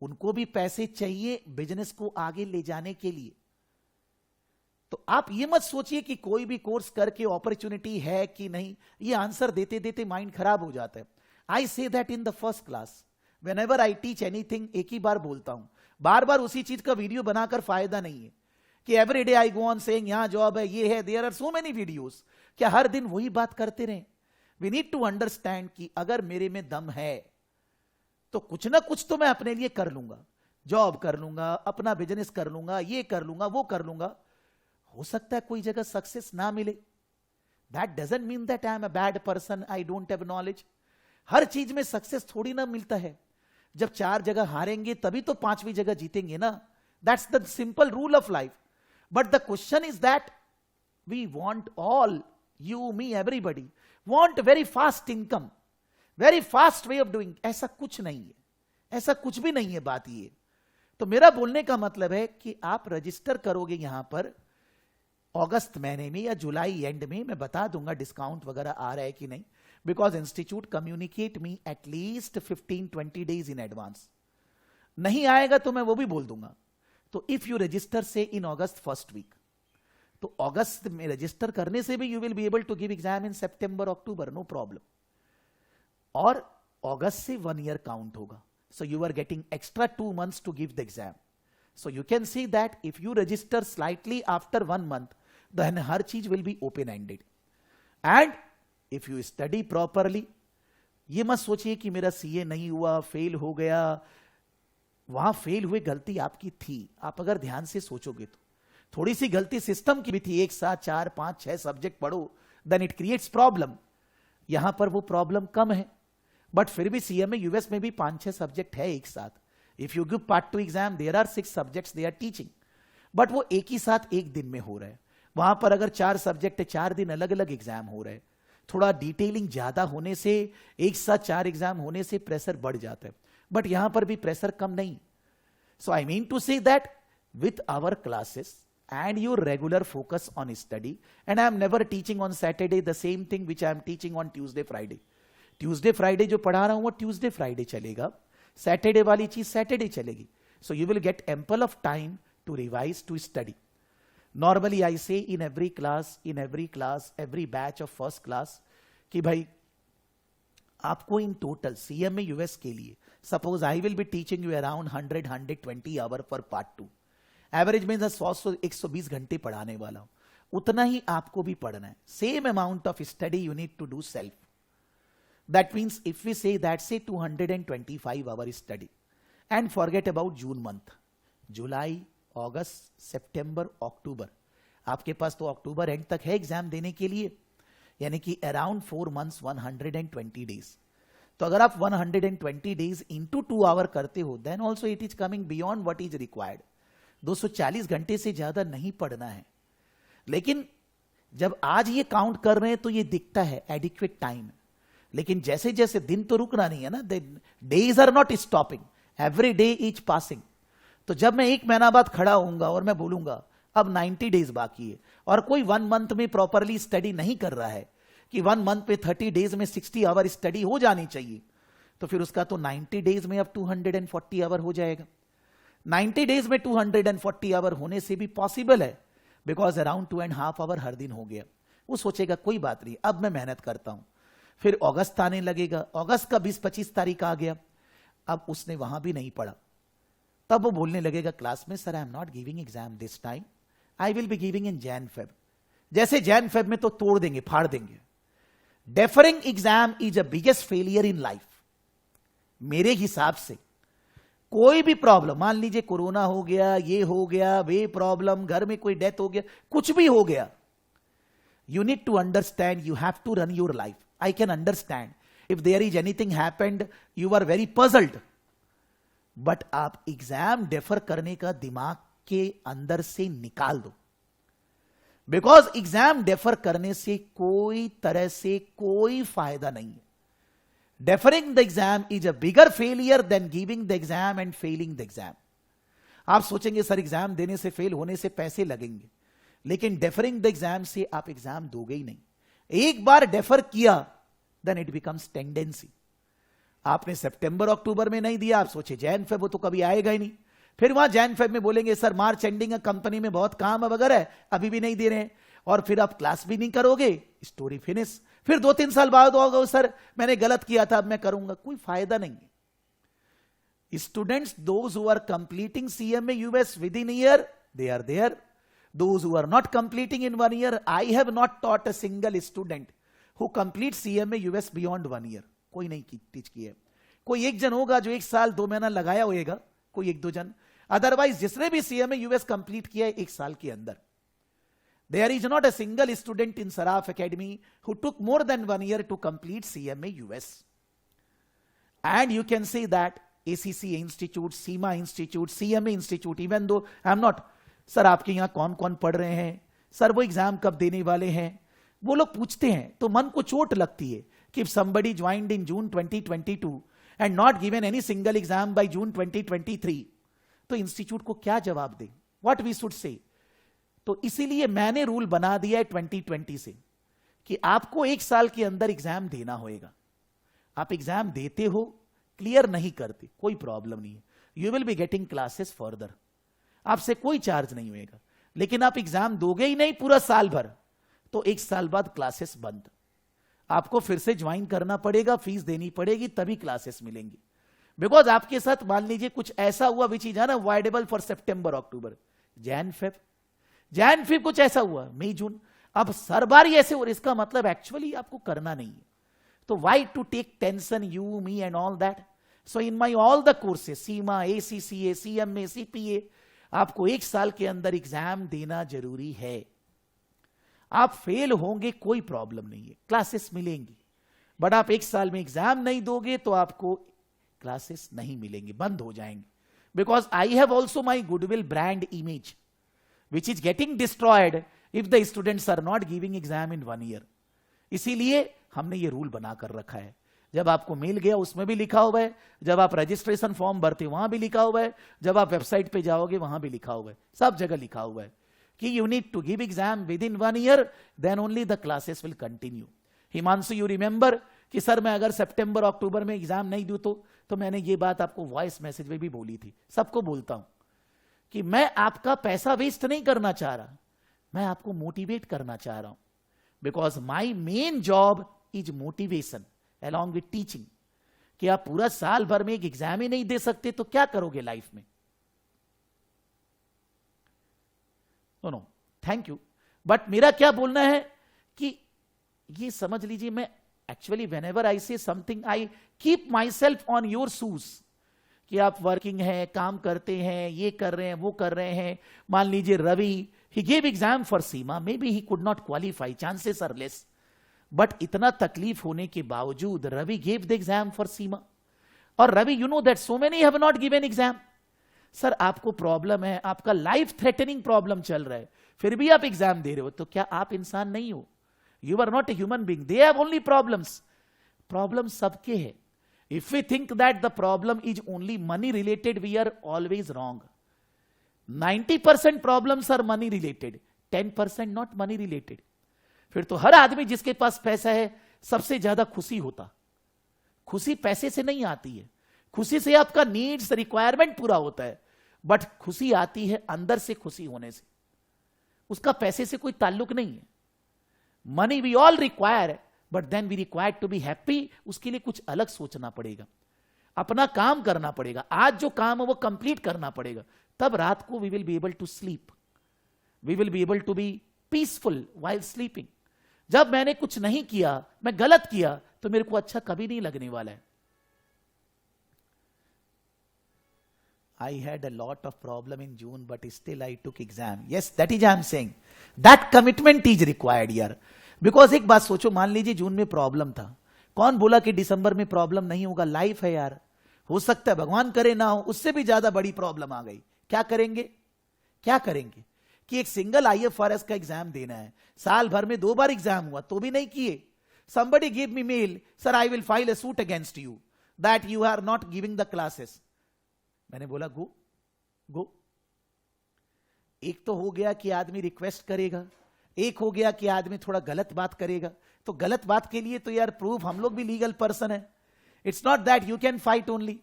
उनको भी पैसे चाहिए business को आगे ले जाने के लिए. तो आप ये मत सोचिए कि कोई भी कोर्स करके अपॉर्चुनिटी है कि नहीं. ये आंसर देते देते माइंड खराब हो जाता है. I say that in the first class, whenever I teach anything, एक ही बार बोलता हूं, बार बार उसी चीज का वीडियो बनाकर फायदा नहीं है कि every day I go on saying यहां जॉब है, ये है, there are so many videos. क्या हर दिन वही बात करते रहें? वी नीड टू अंडरस्टैंड कि अगर मेरे में दम है तो कुछ ना कुछ तो मैं अपने लिए कर लूंगा. जॉब कर लूंगा, अपना बिजनेस कर लूंगा, ये कर लूंगा, वो कर लूंगा. हो सकता है कोई जगह सक्सेस ना मिले. That doesn't mean that I am a bad person, I don't have knowledge. हर चीज में सक्सेस थोड़ी ना मिलता है. जब 4 जगह हारेंगे तभी तो 5वीं जगह जीतेंगे ना. That's the simple rule of life. But the question is that we want all, you me everybody want very fast income, very fast way of doing. ऐसा कुछ नहीं है, ऐसा कुछ भी नहीं है. बात ये तो मेरा बोलने का मतलब है कि आप रजिस्टर करोगे यहां पर अगस्त महीने में या जुलाई एंड में. मैं बता दूंगा डिस्काउंट वगैरह आ रहा है कि नहीं, because institute communicate me at least 15-20 days in advance. नहीं आएगा तो मैं वो भी बोल दूंगा. तो इफ यू रजिस्टर से इन अगस्त फर्स्ट वीक, तो अगस्त में रजिस्टर करने से भी you will be able to give exam in September October, no problem. और अगस्त से 1 ईयर काउंट होगा. So you are getting extra 2 months to give the exam. So you can see that if you register slightly after 1 month, then हर चीज will be open-ended. And if you study properly, ये मत सोचिए कि मेरा CA नहीं हुआ, fail हो गया. वहां फेल हुए गलती आपकी थी. आप अगर ध्यान से सोचोगे तो थोड़ी सी गलती सिस्टम की भी थी. एक साथ 4, 5, 6 सब्जेक्ट पढ़ो, then it creates problem. यहां पर वो प्रॉब्लम कम है, बट फिर भी CMA US में भी 5-6 सब्जेक्ट है एक साथ. If you give part 2 exam, there are 6 subjects they are teaching, but वो एक ही साथ एक दिन में हो रहा है. वहां पर अगर 4 सब्जेक्ट है, 4 दिन अलग अलग एग्जाम हो रहे हैं. थोड़ा डिटेलिंग ज्यादा होने से, एक साथ 4 एग्जाम होने से प्रेशर बढ़ जाता है. बट यहां पर भी प्रेशर कम नहीं. So I mean to say that with our classes and your regular focus on study, and I am never teaching on Saturday the same thing which I am teaching on Tuesday Friday. Tuesday Friday जो पढ़ा रहा हूं वो Tuesday Friday चलेगा, Saturday वाली चीज Saturday चलेगी. So you will get ample of time to revise, to study. Normally I say in every class, every batch of first class कि भाई आपको in total CMA US के लिए, suppose I will be teaching you around 100-120 hour for part 2. Average में 100-120 घंटे पढ़ाने वाला हूं. उतना ही आपको भी पढ़ना है. Same amount of study you need to do self. That means if we say that say 225 hour study and forget about June month. जुलाई, अगस्त, सितंबर, अक्टूबर, आपके पास तो अक्टूबर एंड तक है एग्जाम देने के लिए, यानी कि अराउंड 4 months 120 डेज. तो अगर आप 120 डेज इंटू 2 आवर करते हो, then also it is coming beyond what is required. 240 घंटे से ज्यादा नहीं पढ़ना है. लेकिन जब आज ये काउंट कर रहे हैं तो ये दिखता है एडिक्वेट टाइम. लेकिन जैसे जैसे दिन तो रुकना नहीं है ना, days are not stopping, every day is passing. तो जब मैं 1 महीना बाद खड़ा होऊंगा और मैं बोलूंगा अब 90 डेज बाकी है, और कोई 1 month में प्रॉपरली स्टडी नहीं कर रहा है कि 1 month पे 30 डेज में 60 आवर स्टडी हो जानी चाहिए, तो फिर उसका तो 90 डेज में अब 240 आवर हो जाएगा. 90 डेज में 240 आवर होने से भी पॉसिबल है, बिकॉज अराउंड 2.5 आवर हर दिन हो गया. वो सोचेगा कोई बात नहीं, अब मैं मेहनत करता हूं. फिर अगस्त आने लगेगा, अगस्त का 20-25 तारीख आ गया, अब उसने वहां भी नहीं पढ़ा. तब वो बोलने लगेगा क्लास में, sir I am not giving exam this time, I will be giving in Jan-Feb. जैसे जैन फेब में तो तोड़ देंगे, फाड़ देंगे। Deferring exam is a biggest failure in life. मेरे हिसाब से कोई भी प्रॉब्लम, मान लीजिए कोरोना हो गया, ये हो गया, वे प्रॉब्लम, घर में कोई डेथ हो गया, कुछ भी हो गया, you need to understand, you have to run your life. I can understand if there is anything happened, you are very puzzled, but आप एग्जाम डेफर करने का दिमाग के अंदर से निकाल दो, बिकॉज एग्जाम डेफर करने से कोई तरह से कोई फायदा नहीं है। Deferring the exam is a bigger failure than giving the exam and failing the exam. आप सोचेंगे सर एग्जाम देने से, फेल होने से पैसे लगेंगे, लेकिन डेफरिंग द एग्जाम से आप एग्जाम दोगे ही नहीं। एक बार डेफर किया देन इट बिकम्स टेंडेंसी। आपने सितंबर अक्टूबर में नहीं दिया, आप सोचे जैन फेब, वो तो कभी आएगा ही नहीं। फिर वहां जैन फेब में बोलेंगे सर मार्च एंडिंग कंपनी में बहुत काम वगैरह है, अभी भी नहीं दे रहे हैं, और फिर आप क्लास भी नहीं करोगे, स्टोरी फिनिश। फिर 2-3 साल बाद होगा सर मैंने गलत किया था, अब मैं करूंगा, कोई फायदा नहीं है। Students those who are completing CMA US within year, they are there. Those who are not completing in 1 year, I have not taught a single student who completes CMA US beyond 1 year. कोई नहीं teach किया। कोई एक जन होगा जो 1 साल 2 महीना लगाया होगा, कोई 1-2 जन, अदरवाइज जिसने भी CMA US कंप्लीट किया है 1 साल के अंदर। There is not a single student in Saraf Academy who took more than 1 year to complete CMA US. And you can say that ACC Institute, SEMA Institute, CMA Institute, even though I am not, sir आपके यहां कौन कौन पढ़ रहे हैं, sir वो exam कब देने वाले हैं, वो लोग पूछते हैं तो मन को चोट लगती है कि somebody joined in June 2022 and not given any single exam by June 2023, तो इंस्टीट्यूट को क्या जवाब दें, what we should say। तो इसीलिए मैंने रूल बना दिया है 2020 से कि आपको 1 साल के अंदर एग्जाम देना होगा। आप एग्जाम देते हो, क्लियर नहीं करते, कोई प्रॉब्लम नहीं है, you will be getting classes further, आपसे कोई चार्ज नहीं होगा। लेकिन आप एग्जाम दोगे ही नहीं पूरा साल भर, तो 1 साल बाद क्लासेस बंद, आपको फिर से ज्वाइन करना पड़ेगा, फीस देनी पड़ेगी, तभी क्लासेस मिलेंगी। बिकॉज आपके साथ मान लीजिए कुछ ऐसा हुआ विच इज ना avoidable for September October, Jan Feb कुछ ऐसा हुआ, मई जून, अब हर बार ऐसे हो, इसका मतलब एक्चुअली आपको करना नहीं है। तो why to take tension, you me and all that. So in my all the courses, CIMA, ACCA, CMA, CPA, आपको 1 साल के अंदर एग्जाम देना जरूरी है। आप फेल होंगे कोई प्रॉब्लम नहीं है, क्लासेस मिलेंगी, बट आप 1 साल में एग्जाम नहीं दोगे तो आपको क्लासेस नहीं मिलेंगे, बंद हो जाएंगे। Because I have also my goodwill brand image which is getting destroyed if the students are not giving exam in 1 year. इसीलिए हमने ये रूल बनाकर रखा है। जब आपको मिल गया उसमें भी लिखा हुआ है, जब आप रजिस्ट्रेशन फॉर्म भरते वहां भी लिखा हुआ है, जब आप वेबसाइट पे जाओगे वहां भी लिखा हुआ है, सब जगह लिखा हुआ है कि you need to give exam within 1 year, then only the classes will continue. Himanshu, you remember कि सर मैं अगर सितंबर अक्टूबर में एग्जाम नहीं दूं तो मैंने ये बात आपको वॉइस मैसेज में भी बोली थी, सबको बोलता हूं कि मैं आपका पैसा वेस्ट नहीं करना चाह रहा, मैं आपको मोटिवेट करना चाह रहा हूं। Because my main job is motivation along with teaching। कि आप पूरा साल भर में एक एग्जाम ही नहीं दे सकते तो क्या करोगे लाइफ में। No, thank you. बट मेरा क्या बोलना है कि ये समझ लीजिए, मैं एक्चुअली व्हेनेवर आई से something I keep my self on your shoes, कि आप वर्किंग हैं, काम करते हैं, ये कर रहे हैं, वो कर रहे हैं। मान लीजिए Ravi, he gave exam for Seema, maybe he could not qualify, chances are less, but इतना तकलीफ होने के बावजूद Ravi gave the exam for Seema. और Ravi, you know that so many have not given exam. Sir आपको प्रॉब्लम है, आपका लाइफ थ्रेटनिंग प्रॉब्लम चल रहा है, फिर भी आप एग्जाम दे रहे हो, तो क्या आप इंसान नहीं हो? You are not a human being, they have only problems. Problem सबके है। If we think that the problem is only money related, we are always wrong. 90% problems are money related, 10% not money related. फिर तो हर आदमी जिसके पास पैसा है सबसे ज्यादा खुशी होता। खुशी पैसे से नहीं आती है, खुशी से आपका नीड्स, रिक्वायरमेंट पूरा होता है, बट खुशी आती है अंदर से खुशी होने से, उसका पैसे से कोई ताल्लुक नहीं है। Money we all require, but then we require to be happy, उसके लिए कुछ अलग सोचना पड़ेगा, अपना काम करना पड़ेगा। आज जो काम है वो कंप्लीट करना पड़ेगा, तब रात को we will be able to sleep, we will be able to be peaceful while sleeping. जब मैंने कुछ नहीं किया, मैं गलत किया, तो मेरे को अच्छा कभी नहीं लगने वाला है. I had a lot of problem in June, but still I took exam. Yes, that is I am saying. That commitment is required here. Because एक बात सोचो, मान लीजिए जून में प्रॉब्लम था, कौन बोला कि दिसंबर में प्रॉब्लम नहीं होगा? लाइफ है यार, हो सकता है भगवान करे ना हो, उससे भी ज्यादा बड़ी प्रॉब्लम आ गई. क्या करेंगे? क्या करेंगे कि एक सिंगल IFRS का एग्जाम देना है, साल भर में 2 बार एग्जाम हुआ तो भी नहीं किए. Somebody gave me mail, sir I will file a suit against you that you are not giving the classes. मैंने बोला गो गो. एक तो हो गया कि आदमी रिक्वेस्ट करेगा, एक हो गया कि आदमी थोड़ा गलत बात करेगा. तो गलत बात के लिए तो यार प्रूफ, हम लोग भी लीगल पर्सन है. It's not that you can fight only.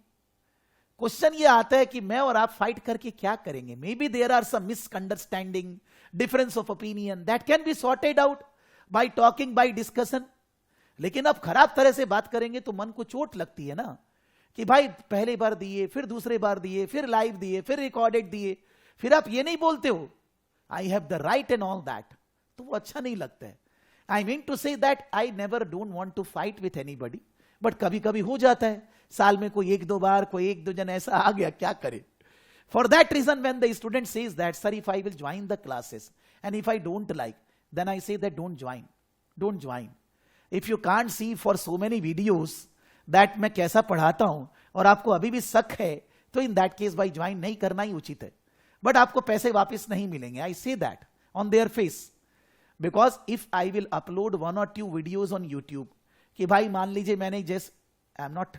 Question ये आता है कि मैं और आप फाइट करके क्या करेंगे? Maybe there are some misunderstanding, difference of opinion, that can be sorted out by talking, by discussion. लेकिन अब खराब तरह से बात करेंगे तो मन को चोट लगती है ना, कि भाई पहले बार दिए, फिर दूसरे बार दिए, फिर लाइव दिए, फिर रिकॉर्डेड दिए, फिर आप ये नहीं बोलते हो I have the right and all that, तो वो अच्छा नहीं लगता है. I mean to say that I never don't want to fight with anybody, but कभी कभी हो जाता है, साल में कोई 1-2 बार, कोई 1-2 जन ऐसा आ गया, क्या करे. For that reason when the student says that sir if I will join the classes and if I don't like, then I say that don't join. If you can't see for so many videos that मैं कैसा पढ़ाता हूं और आपको अभी भी शक है, तो इन दैट केस भाई ज्वाइन नहीं करना ही उचित है. बट आपको पैसे वापस नहीं मिलेंगे. I say that on their face, because if I will upload 1 or 2 videos on YouTube, कि भाई मान लीजिए मैंने just, I am not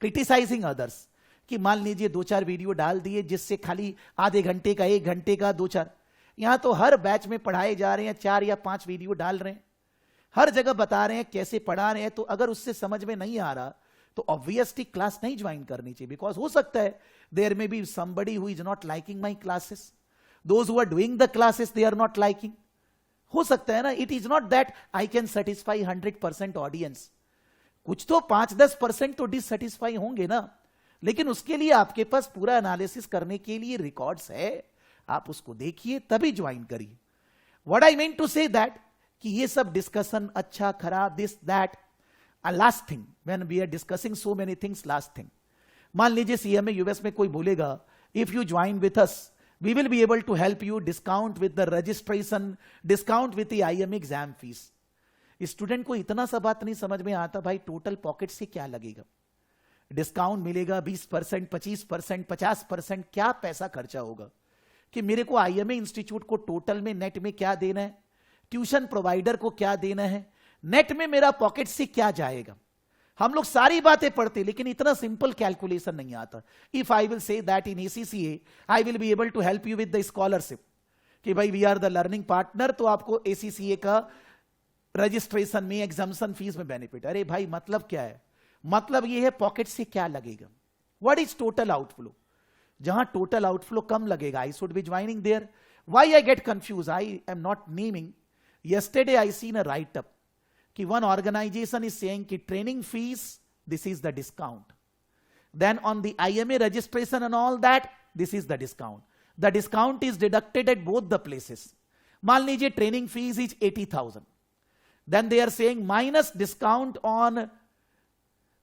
criticising others, कि मान लीजिए 2-4 वीडियो डाल दिए जिससे खाली आधे घंटे का, 1 घंटे का, 2-4, यहां तो हर बैच में पढ़ाए जा रहे हैं, 4 या 5 वीडियो डाल रहे हैं, हर जगह बता रहे हैं कैसे पढ़ा रहे हैं. तो अगर उससे समझ में नहीं आ रहा तो ऑब्वियसली क्लास नहीं ज्वाइन करनी चाहिए. बिकॉज हो सकता है there may B somebody who is not liking my classes, those who are doing the classes they are not liking. हो सकता है ना. It is not that I can satisfy 100% audience. कुछ तो 5-10% तो डिससेटिस्फाई होंगे ना, लेकिन उसके लिए आपके पास पूरा एनालिसिस करने के लिए रिकॉर्ड्स है, आप उसको देखिए तभी ज्वाइन करिए. What I mean to say that कि ये सब डिस्कशन अच्छा खराब, this that, last thing when we are discussing so many things, last thing, मान लीजिए CMA US में कोई बोलेगा if you join with us we will be able to help you discount with the registration, discount with the IMA exam fees. Student को इतना सा बात नहीं समझ में आता, भाई टोटल पॉकेट से क्या लगेगा, डिस्काउंट मिलेगा 20%, 25%, 50%, क्या पैसा खर्चा होगा, कि मेरे को IMA इंस्टीट्यूट को टोटल में नेट में क्या देना है, ट्यूशन प्रोवाइडर को क्या देना है, नेट में मेरा पॉकेट से क्या जाएगा. हम लोग सारी बातें पढ़ते लेकिन इतना सिंपल कैलकुलेशन नहीं आता. If I will say that in ACCA I will be able to help you with the scholarship, कि भाई we are the learning partner, तो आपको ACCA का रजिस्ट्रेशन में, एग्जामिनेशन फीस में बेनिफिट. अरे भाई मतलब क्या है, मतलब ये है पॉकेट से क्या लगेगा. व्हाट इज टोटल आउटफ्लो, जहां टोटल आउटफ्लो कम लगेगा I should be joining there. Why I get confuse, I am not naming. Yesterday I seen a write-up कि one organization is saying कि training fees, this is the discount. Then on the IMA registration and all that, this is the discount. The discount is deducted at both the places. मान लीजिए training fees is 80,000. Then they are saying minus discount on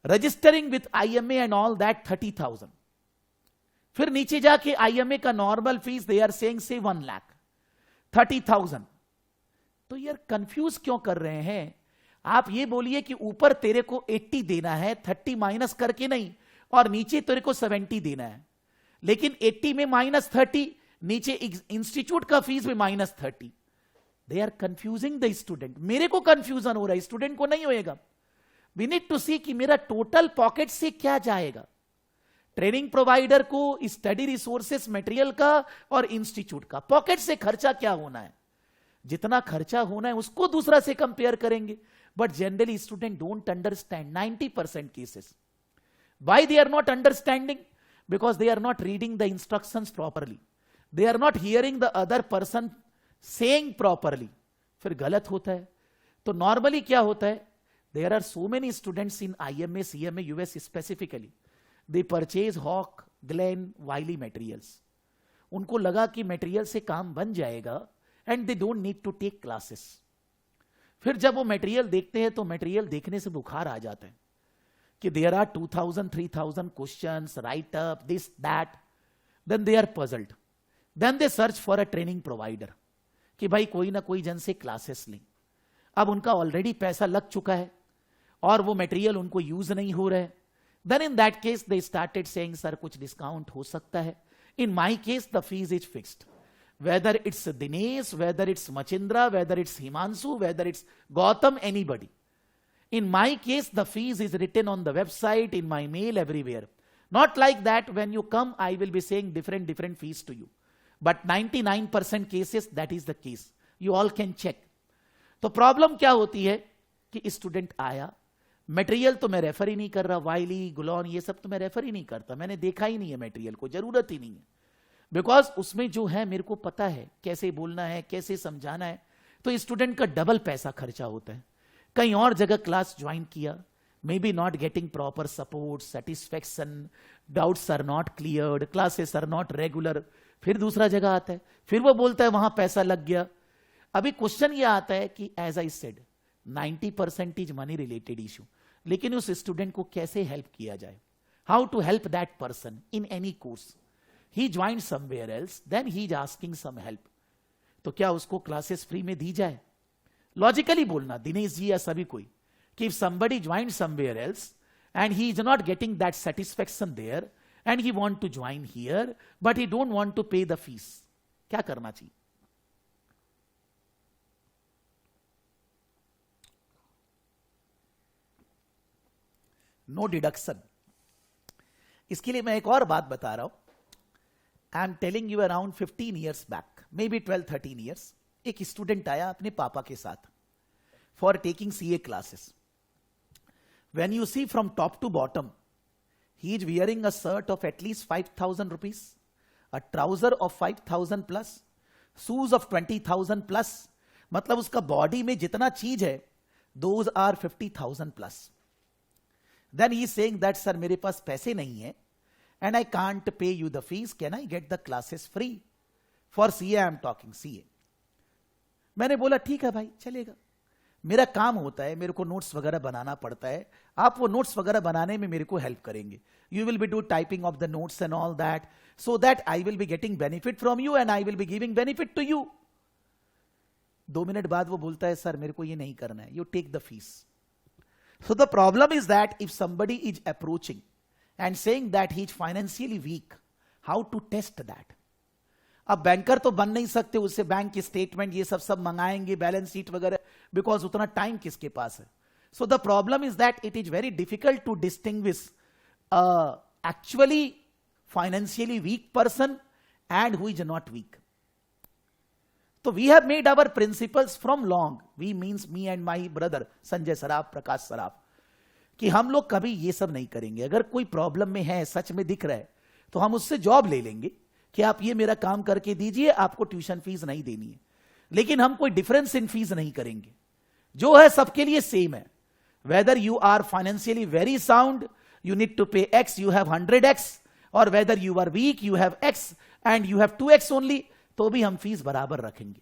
registering with IMA and all that 30,000. फिर नीचे जाके IMA का normal fees they are saying say 1 lakh, 30,000. तो यार confuse क्यों कर रहे हैं आप? ये बोलिए कि ऊपर तेरे को 80 देना है, 30 माइनस करके नहीं, और नीचे तेरे को 70 देना है. लेकिन 80 में -30, नीचे इंस्टीट्यूट का फीस में -30. They are confusing the student. मेरे को कंफ्यूजन हो रहा है, स्टूडेंट को नहीं होएगा. वी नीड टू सी कि मेरा टोटल पॉकेट से क्या जाएगा. ट्रेनिंग प्रोवाइडर को, स्टडी रिसोर्सेस मटेरियल का और इंस्टीट्यूट का पॉकेट से खर्चा क्या होना है. जितना खर्चा होना है उसको दूसरा से कंपेयर करेंगे. But generally student don't understand 90% cases. Why they are not understanding? Because they are not reading the instructions properly, they are not hearing the other person saying properly. फिर गलत होता है. तो नॉर्मली क्या होता है, there are so many students in IMA CMA US specifically, they purchase Hock, Gleim, Wiley materials. उनको लगा कि मटेरियल से काम बन जाएगा and they don't need to take classes. फिर जब वो मटेरियल देखते हैं तो मटेरियल देखने से बुखार आ जाता है कि there are 2000 3000 questions, right up, this that, then they are puzzled, then they search for a training provider कि भाई कोई ना कोई जन से क्लासेस लें। अब उनका ऑलरेडी पैसा लग चुका है और वो मटेरियल उनको यूज नहीं हो रहा है, then in that case they started saying sir कुछ डिस्काउंट हो सकता है। In my case the fees is fixed, whether it's Dinesh, whether it's Machindra, whether it's Himanshu, whether it's Gautam, anybody. In my case, the fees is written on the website, in my mail, everywhere. Not like that when you come, I will be saying different fees to you. But 99% cases, that is the case. You all can check. तो problem क्या होती है कि student आया, material तो मैं refer ही नहीं कर रहा, वाइली, गुलॉन, ये सब तो मैं रेफर ही नहीं करता, मैंने देखा ही नहीं है मटेरियल को, जरूरत ही नहीं है। बिकॉज उसमें जो है मेरे को पता है कैसे बोलना है, कैसे समझाना है। तो स्टूडेंट का डबल पैसा खर्चा होता है। कहीं और जगह क्लास ज्वाइन किया, maybe not getting proper support, satisfaction, doubts are not cleared, classes are not regular. फिर दूसरा जगह आता है, फिर वो बोलता है वहां पैसा लग गया। अभी क्वेश्चन ये आता है कि as I said 90% is money related issue, लेकिन उस स्टूडेंट को कैसे हेल्प किया जाए, how to help that person in any course. He joined somewhere else, then he is asking some help. तो क्या उसको क्लासेस फ्री में दी जाए? लॉजिकली बोलना दिनेश जी या सभी कोई कि if somebody joined somewhere else and he is not getting that satisfaction there and he want to join here but he don't want to pay the fees, क्या करना चाहिए? No deduction. इसके लिए मैं एक और बात बता रहा हूं। I am telling you around 15 years back, maybe 12-13 years, एक स्टूडेंट आया अपने पापा के साथ for taking CA classes. When you see from top to bottom, he is wearing a shirt of at least 5,000 rupees, a trouser of 5,000 plus, shoes of 20,000 plus. मतलब उसका body में जितना चीज है, those are 50,000 plus. Then he is saying that sir मेरे पास पैसे नहीं है and I can't pay you the fees. Can I get the classes free? For CA I am talking CA. मैंने बोला ठीक है भाई चलेगा, मेरा काम होता है, मेरे को नोट्स वगैरह बनाना पड़ता है, आप वो नोट्स वगैरह बनाने में मेरे को हेल्प करेंगे, you will be do typing of the notes and all that, so that I will be getting benefit from you and I will be giving benefit to you. 2 minute बाद वो बोलता है सर मेरे को ये नहीं करना है, you take the fees. So the problem is that if somebody is approaching and saying that he is financially weak, how to test that? अब बैंकर तो बन नहीं सकते, उससे बैंक की स्टेटमेंट ये सब मंगाएंगे, बैलेंस शीट वगैरह, बिकॉज उतना टाइम किसके पास है। So the problem is that it is very difficult to distinguish actually financially weak person and who is not weak. तो we have made our principles from long, we means me and my brother Sanjay Saraf, Prakash Saraf, कि हम लोग कभी ये सब नहीं करेंगे। अगर कोई प्रॉब्लम में है, सच में दिख रहा है, तो हम उससे जॉब ले लेंगे कि आप ये मेरा काम करके दीजिए, आपको ट्यूशन फीस नहीं देनी है, लेकिन हम कोई डिफरेंस इन फीस नहीं करेंगे, जो है सबके लिए सेम है। Whether you are financially very sound, you need to pay X, you have 100x, और whether you are weak, you have X and you have 2x only, तो भी हम फीस बराबर रखेंगे।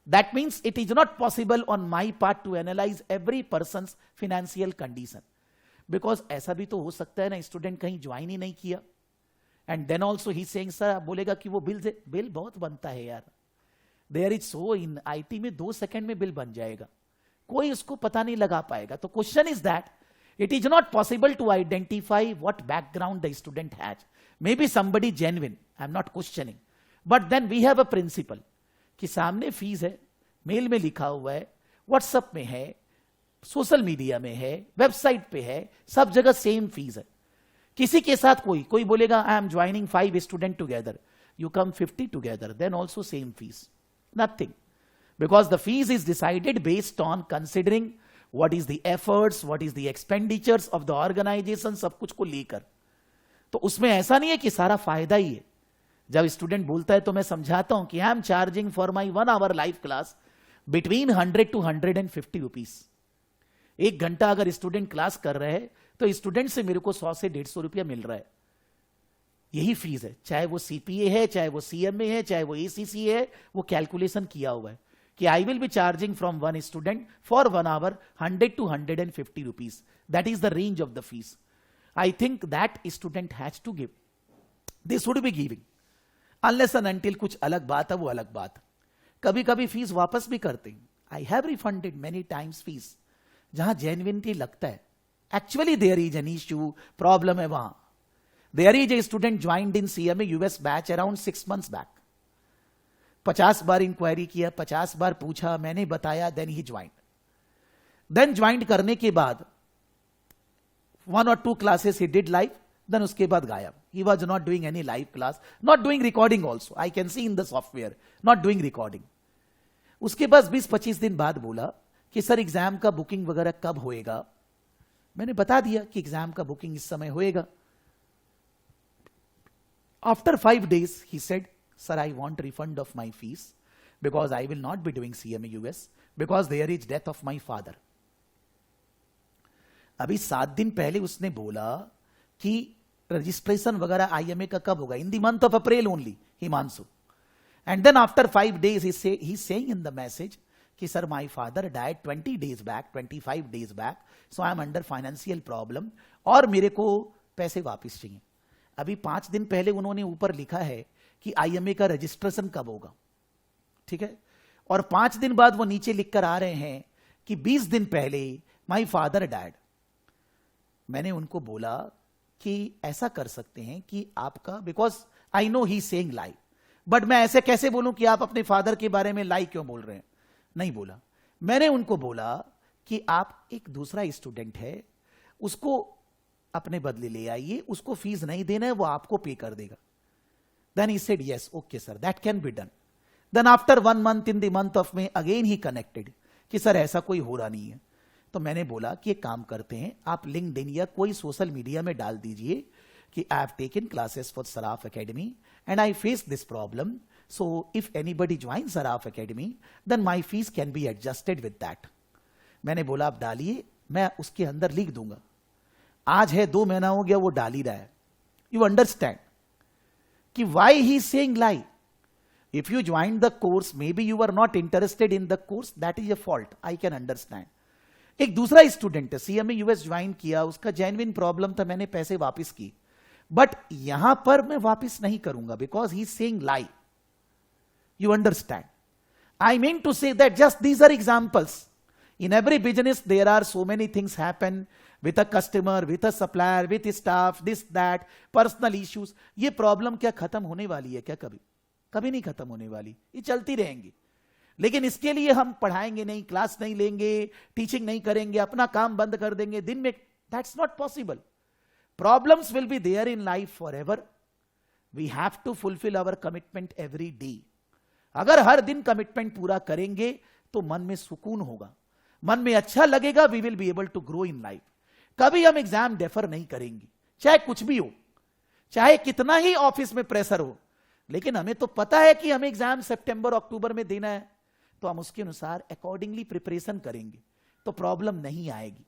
That means it is not possible on my part to analyse every person financial condition, because ऐसा भी तो हो सकता है ना, स्टूडेंट कहीं ज्वाइन ही नहीं किया and then also he saying sir, बोलेगा कि वो बिल बहुत बनता है यार, there is so in IT में 2 सेकंड में बिल बन जाएगा, कोई उसको पता नहीं लगा पाएगा। तो question is that it is not possible to identify what background the student has, may be somebody genuine, I am not questioning, but then we have a principle कि सामने फीस है, मेल में लिखा हुआ है, व्हाट्सएप में है, social media में है, वेबसाइट पे है, सब जगह सेम फीस है। किसी के साथ कोई बोलेगा I am joining 5 student together, you come 50 together, then also same fees. Nothing. Because the fees is decided based on considering what is the efforts, what is the expenditures of the organization, सब कुछ को लेकर। तो उसमें ऐसा नहीं है कि सारा फायदा ही है। जब स्टूडेंट बोलता है तो मैं समझाता हूं कि I am charging for my 1 hour live class between 100 to 150 rupees. 1 घंटा अगर स्टूडेंट क्लास कर रहे हैं तो स्टूडेंट से मेरे को 100 से 150 रुपया मिल रहा है। यही फीस है, चाहे वो सीपीए है, चाहे वो सीएमए है, चाहे वो एसीसी है, वो कैलकुलेशन किया हुआ है कि I will be charging from one student for 1 hour 100 to 150 rupees. That is the range of the fees. I think that student has to give, they should be giving, unless and until कुछ अलग बात है, वो अलग बात. कभी कभी fees वापस भी करते हैं. I have refunded many times fees जहां जेन्युइनिटी लगता है actually there is an issue, problem है वहां. There is a student joined in CMA US batch around 6 months back. 50 बार इंक्वायरी किया, 50 बार पूछा, मैंने बताया, then he joined. Then join करने के बाद 1 or 2 classes he did live, then उसके बाद गायब. He was not doing any live class, not doing recording also. I can see in the software, not doing recording. उसके बाद 20-25 दिन बाद बोला कि सर एग्जाम का बुकिंग वगैरह कब होएगा. मैंने बता दिया कि एग्जाम का बुकिंग इस समय होएगा. After 5 days, he said, sir, I want refund of my fees because I will not be doing CMA US because there is death of my father. अभी 7 दिन पहले उसने बोला कि रजिस्ट्रेशन वगैरह आईएमए का कब होगा, in the month of April only, Himanshu. And then after 5 days he saying in the message कि sir my father died 20 days back, 25 days back, so I am under financial problem और मेरे को पैसे वापस चाहिए. अभी 5 दिन पहले उन्होंने ऊपर लिखा है कि आईएमए का रजिस्ट्रेशन कब होगा, ठीक है, और 5 दिन बाद वो नीचे लिखकर आ रहे हैं कि 20 दिन पहले माय फादर डाइड. मैंने उनको बोला कि ऐसा कर सकते हैं कि आपका, because I know he saying lie, but मैं ऐसे कैसे बोलूं कि आप अपने फादर के बारे में लाई क्यों बोल रहे हैं. नहीं बोला. मैंने उनको बोला कि आप एक दूसरा स्टूडेंट है, उसको अपने बदले ले आइए, उसको फीस नहीं देना है, वो आपको पे कर देगा. Then he said yes, okay sir, that can be done. Then after 1 month in the month of May again he connected कि सर ऐसा कोई हो रहा नहीं है. तो मैंने बोला कि एक काम करते हैं, आप लिंक्डइन या कोई सोशल मीडिया में डाल दीजिए कि I have taken classes for Saraf Academy and I face this problem, so if anybody join Saraf Academy then my fees can be adjusted with that. मैंने बोला आप डालिए, मैं उसके अंदर लिख दूंगा. आज है 2 महीना हो गया वो डाल ही रहा है. यू अंडरस्टैंड कि why he saying lie. If you join the course, maybe you are not interested in the course, that is a fault, I can understand. एक दूसरा स्टूडेंट है, सीएमए यूएस ज्वाइन किया, उसका genuine problem था, मैंने पैसे वापस की, बट यहां पर मैं वापस नहीं करूंगा because he saying lie. You understand. I mean to say that just these are examples. In every business, there are so many things happen with a customer, with a supplier, with staff, this, that, personal issues. ये problem क्या खत्म होने वाली है क्या? कभी कभी नहीं खत्म होने वाली, ये चलती रहेंगी. लेकिन इसके लिए हम पढ़ाएंगे नहीं, क्लास नहीं लेंगे, टीचिंग नहीं करेंगे, अपना काम बंद कर देंगे दिन में, that's not possible. Problems will be there in life forever. We have to fulfil our commitment every day. अगर हर दिन कमिटमेंट पूरा करेंगे तो मन में सुकून होगा, मन में अच्छा लगेगा, we will be able to grow in life. कभी हम एग्जाम डेफर नहीं करेंगे, चाहे कुछ भी हो, चाहे कितना ही ऑफिस में प्रेशर हो, लेकिन हमें तो पता है कि हमें एग्जाम सितंबर अक्टूबर में देना है, तो हम उसके अनुसार अकॉर्डिंगली प्रिपरेशन करेंगे तो प्रॉब्लम नहीं आएगी.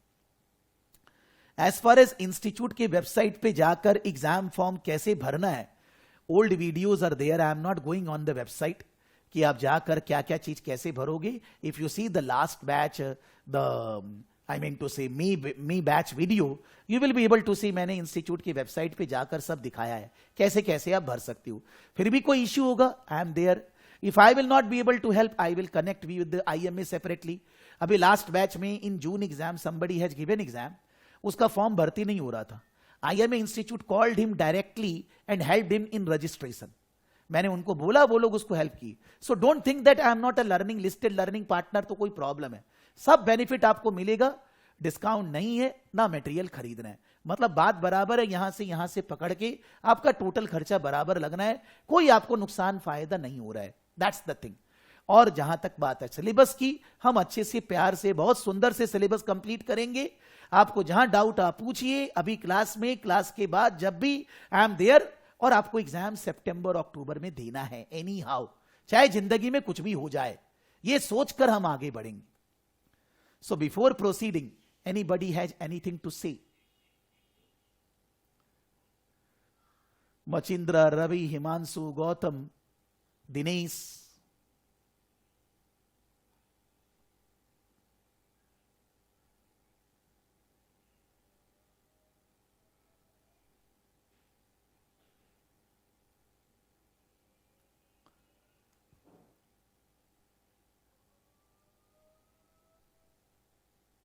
एज फार एज इंस्टीट्यूट के वेबसाइट पे जाकर एग्जाम फॉर्म कैसे भरना है, old videos are there, I am not going on the website कि आप जाकर क्या क्या चीज कैसे भरोगे. If you see the last batch, the I mean to say me batch video, you will be able to see, मैंने institute की वेबसाइट पे जाकर सब दिखाया है कैसे कैसे आप भर सकते हो. फिर भी कोई इश्यू होगा, I am there. If I will not be able to help, I will connect with IMA separately. अभी लास्ट बैच में in June exam somebody has given exam, उसका फॉर्म भर्ती नहीं हो रहा था. IMA institute called him directly and help him in registration. मैंने उनको बोला, वो लोग उसको हेल्प की. So don't think that I am not a learning listed learning partner, तो कोई प्रॉब्लम है. सब बेनिफिट आपको मिलेगा, डिस्काउंट नहीं है, ना मटेरियल खरीदना है. मतलब बात बराबर है, यहां से पकड़ के आपका टोटल खर्चा बराबर लगना है, कोई आपको नुकसान फायदा नहीं हो रहा है. That's the thing. और जहां तक बात है सिलेबस की, हम अच्छे से प्यार से बहुत सुंदर से सिलेबस कंप्लीट करेंगे. आपको जहां डाउट आप पूछिए, अभी क्लास में, क्लास के बाद, जब भी आई एम देयर. और आपको एग्जाम सितंबर अक्टूबर में देना है एनी हाउ, चाहे जिंदगी में कुछ भी हो जाए, ये सोचकर हम आगे बढ़ेंगे. So before proceeding, anybody has anything to say? Machindra, Ravi, Himanshu, Gautam, Dinesh,